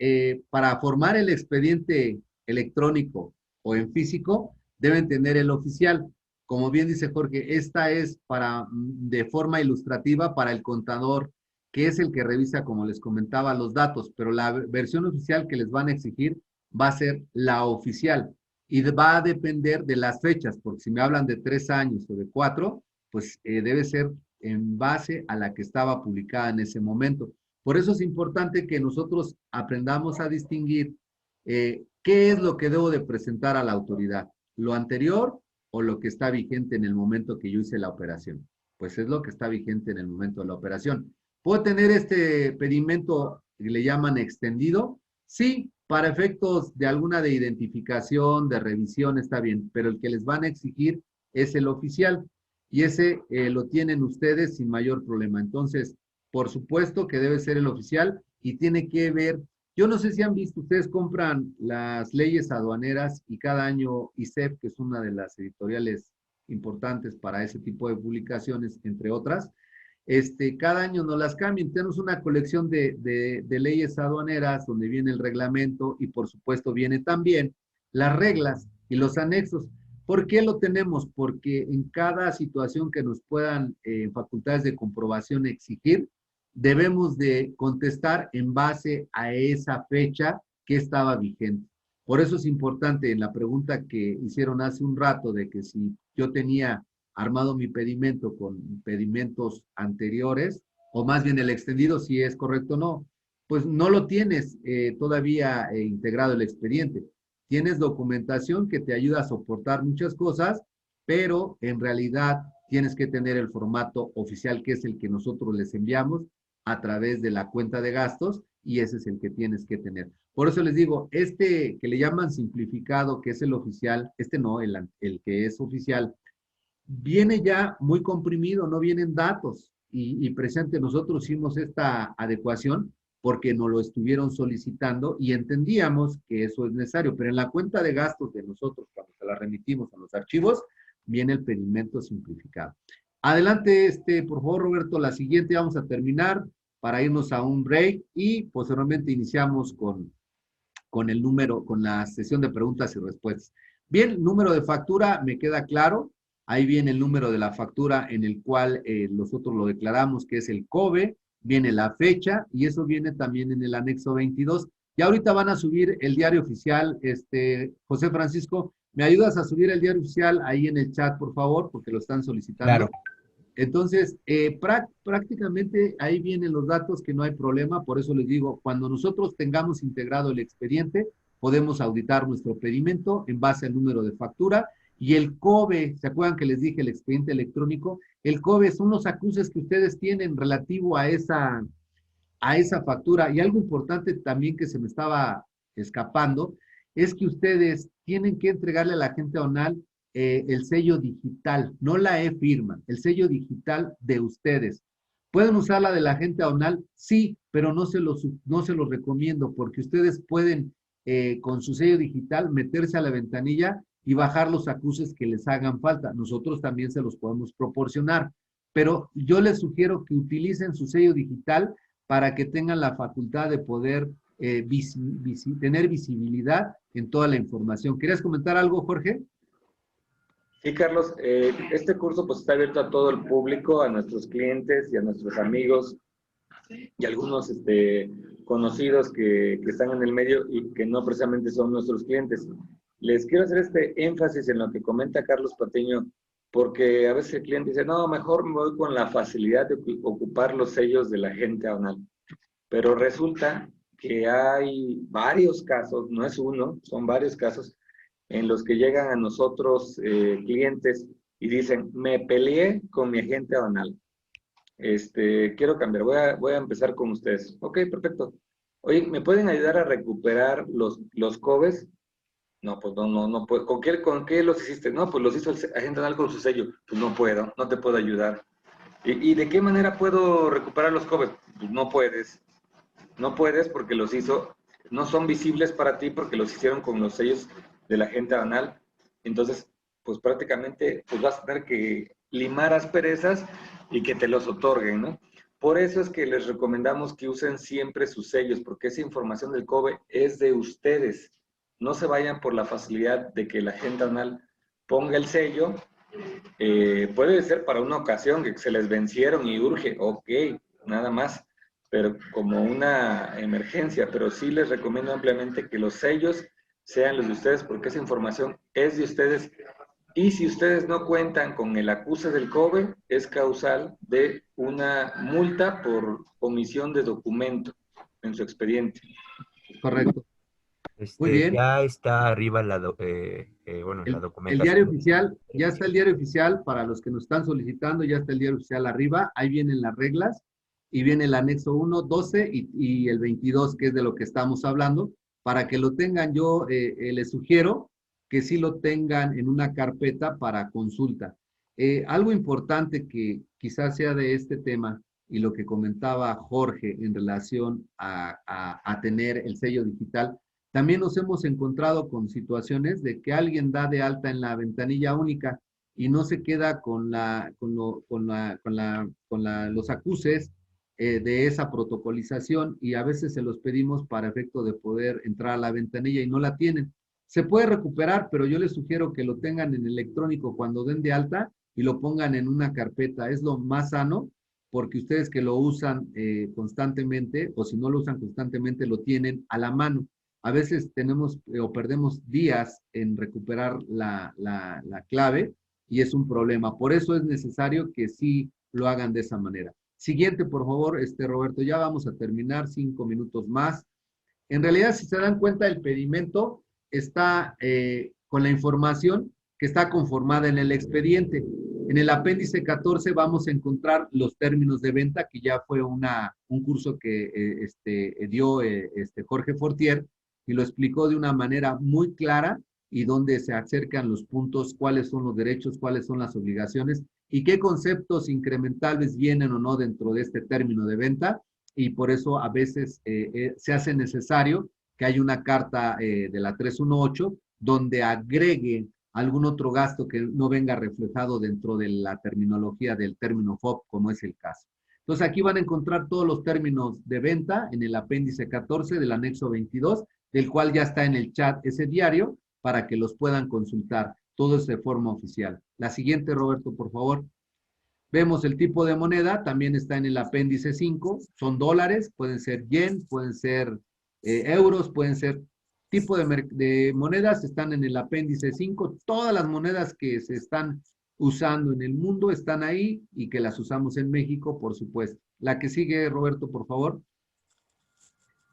para formar el expediente electrónico o en físico, deben tener el oficial. Como bien dice Jorge, esta es de forma ilustrativa para el contador, que es el que revisa, como les comentaba, los datos, pero la versión oficial que les van a exigir va a ser la oficial y va a depender de las fechas, porque si me hablan de 3 años o de 4, pues debe ser en base a la que estaba publicada en ese momento. Por eso es importante que nosotros aprendamos a distinguir qué es lo que debo de presentar a la autoridad, lo anterior o lo que está vigente en el momento que yo hice la operación. pues es lo que está vigente en el momento de la operación. ¿Puedo tener este pedimento que le llaman extendido? Sí, para efectos de alguna de identificación, de revisión, está bien, pero el que les van a exigir es el oficial y ese lo tienen ustedes sin mayor problema. Entonces, por supuesto que debe ser el oficial y tiene que ver, yo no sé si han visto, ustedes compran las leyes aduaneras y cada año ISEP, que es una de las editoriales importantes para ese tipo de publicaciones, entre otras, cada año nos las cambian. Tenemos una colección de leyes aduaneras donde viene el reglamento y por supuesto viene también las reglas y los anexos. ¿Por qué lo tenemos? Porque en cada situación que nos puedan facultades de comprobación exigir, debemos de contestar en base a esa fecha que estaba vigente. Por eso es importante en la pregunta que hicieron hace un rato de que si yo tenía armado mi pedimento con pedimentos anteriores, o más bien el extendido, si es correcto o no, pues no lo tienes todavía integrado el expediente. Tienes documentación que te ayuda a soportar muchas cosas, pero en realidad tienes que tener el formato oficial, que es el que nosotros les enviamos a través de la cuenta de gastos, y ese es el que tienes que tener. Por eso les digo, que le llaman simplificado, que es el oficial, no, el que es oficial, viene ya muy comprimido, no vienen datos. Y presente nosotros hicimos esta adecuación porque nos lo estuvieron solicitando y entendíamos que eso es necesario, pero en la cuenta de gastos de nosotros, cuando se la remitimos a los archivos, viene el pedimento simplificado. Adelante, por favor, Roberto, la siguiente vamos a terminar para irnos a un break y posteriormente iniciamos con el número, con la sesión de preguntas y respuestas. Bien, número de factura, me queda claro. Ahí viene el número de la factura en el cual nosotros lo declaramos, que es el COBE, viene la fecha y eso viene también en el anexo 22. Y ahorita van a subir el diario oficial. José Francisco, ¿me ayudas a subir el diario oficial ahí en el chat, por favor? Porque lo están solicitando. Claro. Entonces, prácticamente ahí vienen los datos, que no hay problema. Por eso les digo, cuando nosotros tengamos integrado el expediente, podemos auditar nuestro pedimento en base al número de factura. Y el COBE, ¿se acuerdan que les dije el expediente electrónico? El COBE son los acuses que ustedes tienen relativo a esa factura. Y algo importante también que se me estaba escapando, es que ustedes tienen que entregarle a la gente aduanal el sello digital, no la e-firma, el sello digital de ustedes. ¿Pueden usar la de la gente aduanal? Sí, pero no se los recomiendo porque ustedes pueden con su sello digital meterse a la ventanilla y bajar los acuses que les hagan falta. Nosotros también se los podemos proporcionar, pero yo les sugiero que utilicen su sello digital para que tengan la facultad de poder tener visibilidad en toda la información. ¿Querías comentar algo, Jorge? Sí, Carlos, este curso pues está abierto a todo el público, a nuestros clientes y a nuestros amigos y algunos conocidos que están en el medio y que no precisamente son nuestros clientes. Les quiero hacer este énfasis en lo que comenta Carlos Patiño, porque a veces el cliente dice, no, mejor me voy con la facilidad de ocupar los sellos de la gente aduanal. Pero resulta que hay varios casos, no es uno, son varios casos, en los que llegan a nosotros clientes y dicen, me peleé con mi agente aduanal. Quiero cambiar, voy a empezar con ustedes. Ok, perfecto. Oye, ¿me pueden ayudar a recuperar los COBES? No, pues no puedo. ¿Con qué los hiciste? No, pues los hizo el agente aduanal con su sello. Pues no puedo, no te puedo ayudar. ¿Y de qué manera puedo recuperar los COBES? Pues no puedes. No puedes porque los hizo, no son visibles para ti porque los hicieron con los sellos de la gente aduanal. Entonces, pues prácticamente pues vas a tener que limar asperezas y que te los otorguen, ¿no? Por eso es que les recomendamos que usen siempre sus sellos, porque esa información del COBE es de ustedes. No se vayan por la facilidad de que la agente aduanal ponga el sello. Puede ser para una ocasión que se les vencieron y urge, ok, nada más, pero como una emergencia. Pero sí les recomiendo ampliamente que los sellos sean los de ustedes, porque esa información es de ustedes. Y si ustedes no cuentan con el acuse del COBE, es causal de una multa por omisión de documento en su expediente. Correcto. Muy bien. Ya está arriba bueno, la El diario documentación. oficial, ya está el diario oficial para los que nos están solicitando, ya está el diario oficial arriba, ahí vienen las reglas y viene el anexo 1, 12 y el 22, que es de lo que estamos hablando, para que lo tengan. Yo les sugiero que sí lo tengan en una carpeta para consulta. Algo importante que quizás sea de este tema y lo que comentaba Jorge en relación a tener el sello digital, también nos hemos encontrado con situaciones de que alguien da de alta en la ventanilla única y no se queda con los acuses de esa protocolización, y a veces se los pedimos para efecto de poder entrar a la ventanilla y no la tienen. Se puede recuperar, pero yo les sugiero que lo tengan en electrónico cuando den de alta y lo pongan en una carpeta. Es lo más sano, porque ustedes que lo usan constantemente, o si no lo usan constantemente, lo tienen a la mano. A veces tenemos o perdemos días en recuperar la clave y es un problema. Por eso es necesario que sí lo hagan de esa manera. Siguiente, por favor, Roberto, ya vamos a terminar, 5 minutos más. En realidad, si se dan cuenta, el pedimento está con la información que está conformada en el expediente. En el apéndice 14 vamos a encontrar los términos de venta, que ya fue un curso que dio Jorge Fortier, y lo explicó de una manera muy clara, y donde se acercan los puntos, cuáles son los derechos, cuáles son las obligaciones, y qué conceptos incrementales vienen o no dentro de este término de venta, y por eso a veces se hace necesario que haya una carta de la 318 donde agregue algún otro gasto que no venga reflejado dentro de la terminología del término FOB, como es el caso. Entonces aquí van a encontrar todos los términos de venta en el apéndice 14 del anexo 22, del cual ya está en el chat ese diario para que los puedan consultar. Todo es de forma oficial. La siguiente, Roberto, por favor. Vemos el tipo de moneda, también está en el apéndice 5, son dólares, pueden ser yen, pueden ser euros, pueden ser tipo de monedas, están en el apéndice 5. Todas las monedas que se están usando en el mundo están ahí, y que las usamos en México, por supuesto. La que sigue, Roberto, por favor.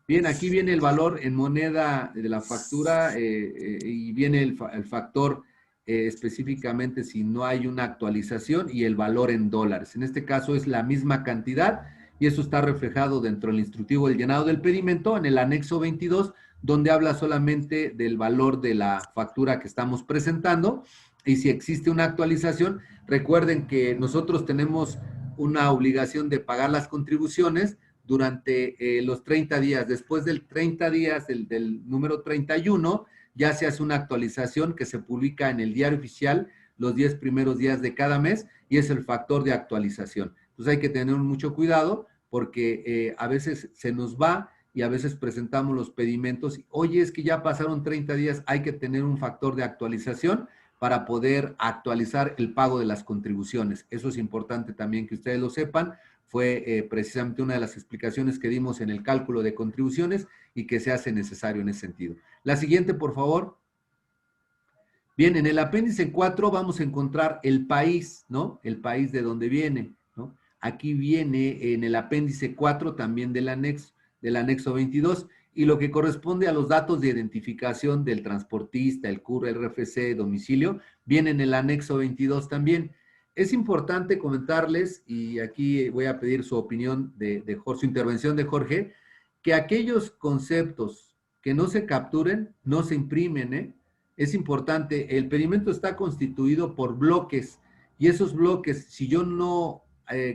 Bien, aquí viene el valor en moneda de la factura y viene el factor específicamente si no hay una actualización, y el valor en dólares. En este caso es la misma cantidad, y eso está reflejado dentro del instructivo del llenado del pedimento en el anexo 22, donde habla solamente del valor de la factura que estamos presentando. Y si existe una actualización, recuerden que nosotros tenemos una obligación de pagar las contribuciones durante los 30 días. Después del 30 días, del número 31, ya se hace una actualización que se publica en el diario oficial los 10 primeros días de cada mes, y es el factor de actualización. Entonces hay que tener mucho cuidado, porque a veces se nos va y a veces presentamos los pedimentos. Oye, es que ya pasaron 30 días, hay que tener un factor de actualización para poder actualizar el pago de las contribuciones. Eso es importante también que ustedes lo sepan. Fue precisamente una de las explicaciones que dimos en el cálculo de contribuciones, y que se hace necesario en ese sentido. La siguiente, por favor. Bien, en el apéndice 4 vamos a encontrar el país, ¿no? El país de donde viene, ¿no? Aquí viene en el apéndice 4 también del anexo 22, y lo que corresponde a los datos de identificación del transportista, el CUR, el RFC, domicilio, viene en el anexo 22 también. Es importante comentarles, y aquí voy a pedir su opinión de Jorge, su intervención de Jorge, que aquellos conceptos que no se capturen, no se imprimen, ¿eh? Es importante, el pedimento está constituido por bloques, y esos bloques, si yo no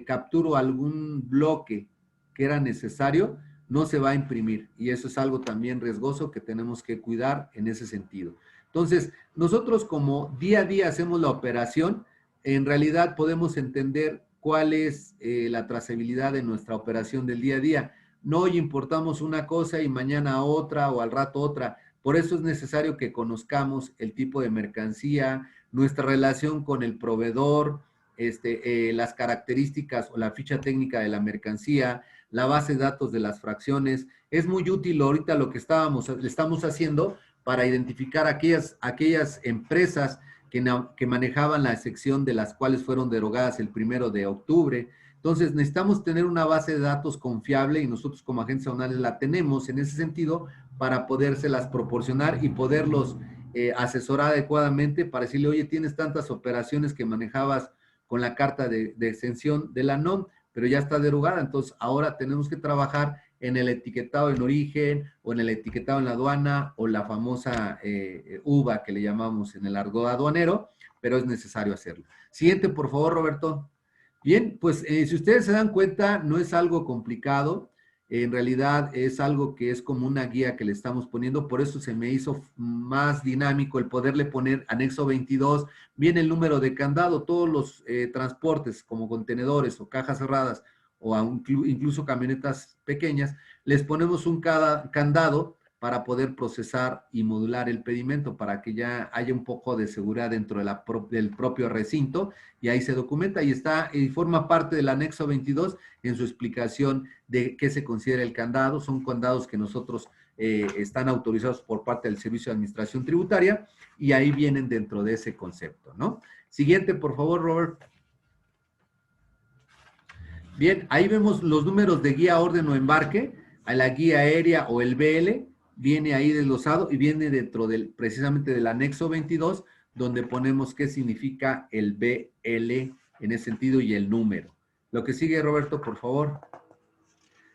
capturo algún bloque que era necesario, no se va a imprimir, y eso es algo también riesgoso que tenemos que cuidar en ese sentido. Entonces, nosotros como día a día hacemos la operación, en realidad podemos entender cuál es la trazabilidad de nuestra operación del día a día. No hoy importamos una cosa y mañana otra, o al rato otra. Por eso es necesario que conozcamos el tipo de mercancía, nuestra relación con el proveedor, las características o la ficha técnica de la mercancía, la base de datos de las fracciones. Es muy útil ahorita lo que estamos haciendo para identificar aquellas empresas que manejaban la sección de las cuales fueron derogadas el 1 de octubre. Entonces, necesitamos tener una base de datos confiable y nosotros como agencia aduanal la tenemos en ese sentido para podérselas proporcionar y poderlos asesorar adecuadamente para decirle, oye, tienes tantas operaciones que manejabas con la carta de exención de la NOM, pero ya está derogada, entonces ahora tenemos que trabajar en el etiquetado en origen o en el etiquetado en la aduana o la famosa UVA que le llamamos en el argot aduanero, pero es necesario hacerlo. Siguiente, por favor, Roberto. Bien, pues si ustedes se dan cuenta, no es algo complicado, en realidad es algo que es como una guía que le estamos poniendo, por eso se me hizo más dinámico el poderle poner anexo 22, viene el número de candado, todos los transportes como contenedores o cajas cerradas o incluso camionetas pequeñas, les ponemos un candado para poder procesar y modular el pedimento, para que ya haya un poco de seguridad dentro de del propio recinto, y ahí se documenta y está, y forma parte del anexo 22 en su explicación de qué se considera el candado. Son candados que nosotros están autorizados por parte del Servicio de Administración Tributaria, y ahí vienen dentro de ese concepto, ¿no? Siguiente, por favor, Robert. Bien, ahí vemos los números de guía, orden o embarque, a la guía aérea o el BL, viene ahí desglosado y viene dentro precisamente del anexo 22, donde ponemos qué significa el BL en ese sentido y el número. Lo que sigue, Roberto, por favor.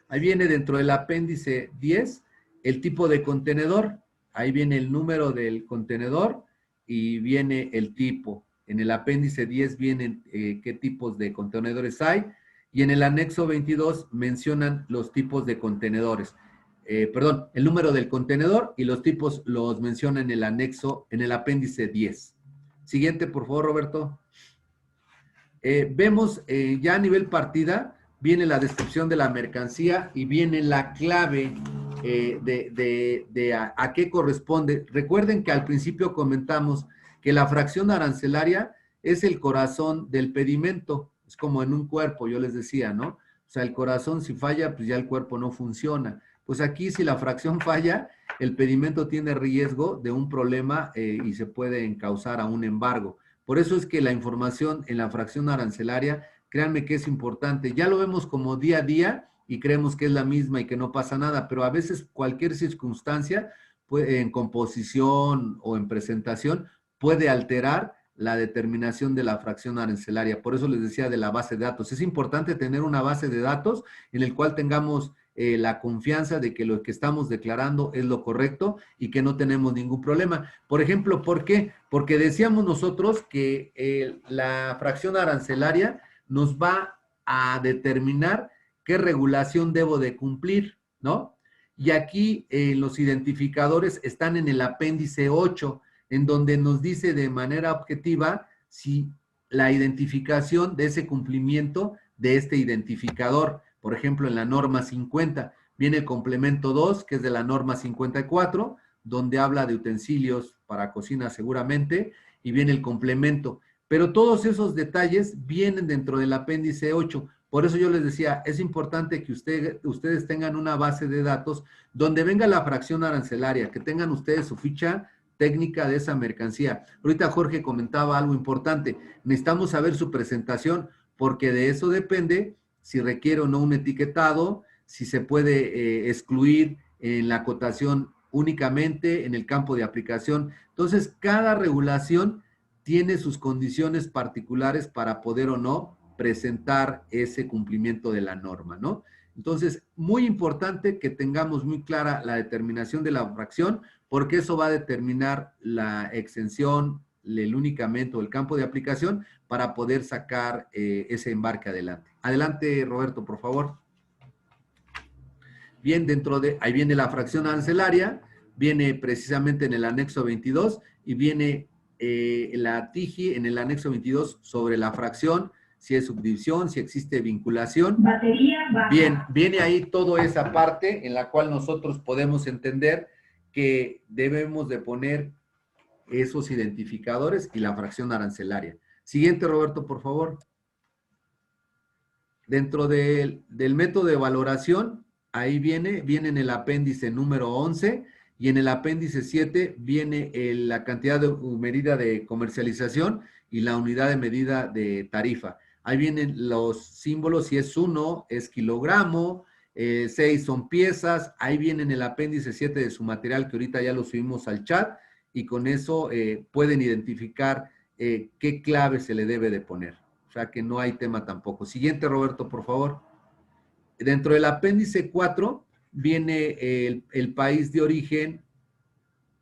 Ahí viene dentro del apéndice 10, el tipo de contenedor. Ahí viene el número del contenedor y viene el tipo. En el apéndice 10 vienen qué tipos de contenedores hay. Y en el anexo 22 mencionan los tipos de contenedores. Perdón, el número del contenedor y los tipos los menciona en el anexo, en el apéndice 10. Siguiente, por favor, Roberto. Vemos ya a nivel partida, viene la descripción de la mercancía y viene la clave a qué corresponde. Recuerden que al principio comentamos que la fracción arancelaria es el corazón del pedimento. Es como en un cuerpo, yo les decía, ¿no? O sea, el corazón si falla, pues ya el cuerpo no funciona. Pues aquí si la fracción falla, el pedimento tiene riesgo de un problema y se puede encauzar a un embargo. Por eso es que la información en la fracción arancelaria, créanme que es importante. Ya lo vemos como día a día y creemos que es la misma y que no pasa nada, pero a veces cualquier circunstancia en composición o en presentación puede alterar la determinación de la fracción arancelaria. Por eso les decía de la base de datos. Es importante tener una base de datos en el cual tengamos la confianza de que lo que estamos declarando es lo correcto y que no tenemos ningún problema. Por ejemplo, ¿por qué? Porque decíamos nosotros que la fracción arancelaria nos va a determinar qué regulación debo de cumplir, ¿no? Y aquí los identificadores están en el apéndice 8, en donde nos dice de manera objetiva si la identificación de ese cumplimiento de este identificador. Por ejemplo, en la norma 50 viene el complemento 2, que es de la norma 54, donde habla de utensilios para cocina seguramente, y viene el complemento. Pero todos esos detalles vienen dentro del apéndice 8. Por eso yo les decía, es importante que ustedes tengan una base de datos donde venga la fracción arancelaria, que tengan ustedes su ficha técnica de esa mercancía. Ahorita Jorge comentaba algo importante. Necesitamos saber su presentación, porque de eso depende si requiere o no un etiquetado, si se puede excluir en la acotación únicamente en el campo de aplicación. Entonces, cada regulación tiene sus condiciones particulares para poder o no presentar ese cumplimiento de la norma, ¿no? Entonces, muy importante que tengamos muy clara la determinación de la fracción, porque eso va a determinar la exención, el únicamente o el campo de aplicación para poder sacar ese embarque adelante. Adelante, Roberto, por favor. Bien, ahí viene la fracción arancelaria, viene precisamente en el anexo 22 y viene la TIGI en el anexo 22 sobre la fracción, si es subdivisión, si existe vinculación. Batería baja. Bien, viene ahí toda esa parte en la cual nosotros podemos entender que debemos de poner esos identificadores y la fracción arancelaria. Siguiente, Roberto, por favor. Dentro del método de valoración, ahí viene en el apéndice número 11 y en el apéndice 7 viene la cantidad de medida de comercialización y la unidad de medida de tarifa. Ahí vienen los símbolos, si es 1 es kilogramo, 6 son piezas, ahí viene en el apéndice 7 de su material que ahorita ya lo subimos al chat y con eso pueden identificar qué clave se le debe de poner. O sea que no hay tema tampoco. Siguiente, Roberto, por favor. Dentro del apéndice 4 viene el país de origen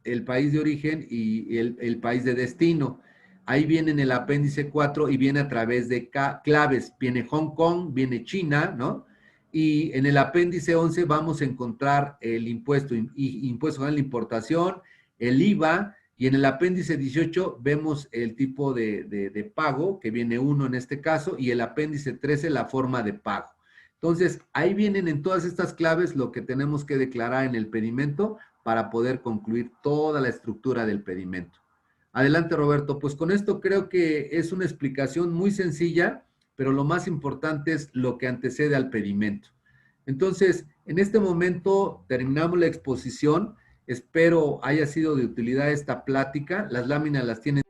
y el país de destino. Ahí viene en el apéndice 4 y viene a través de claves. Viene Hong Kong, viene China, ¿no? Y en el apéndice 11 vamos a encontrar el impuesto a la importación, el IVA, y en el apéndice 18 vemos el tipo de pago, que viene 1 en este caso, y el apéndice 13 la forma de pago. Entonces, ahí vienen en todas estas claves lo que tenemos que declarar en el pedimento para poder concluir toda la estructura del pedimento. Adelante, Roberto. Pues con esto creo que es una explicación muy sencilla, pero lo más importante es lo que antecede al pedimento. Entonces, en este momento terminamos la exposición. Espero haya sido de utilidad esta plática. Las láminas las tienen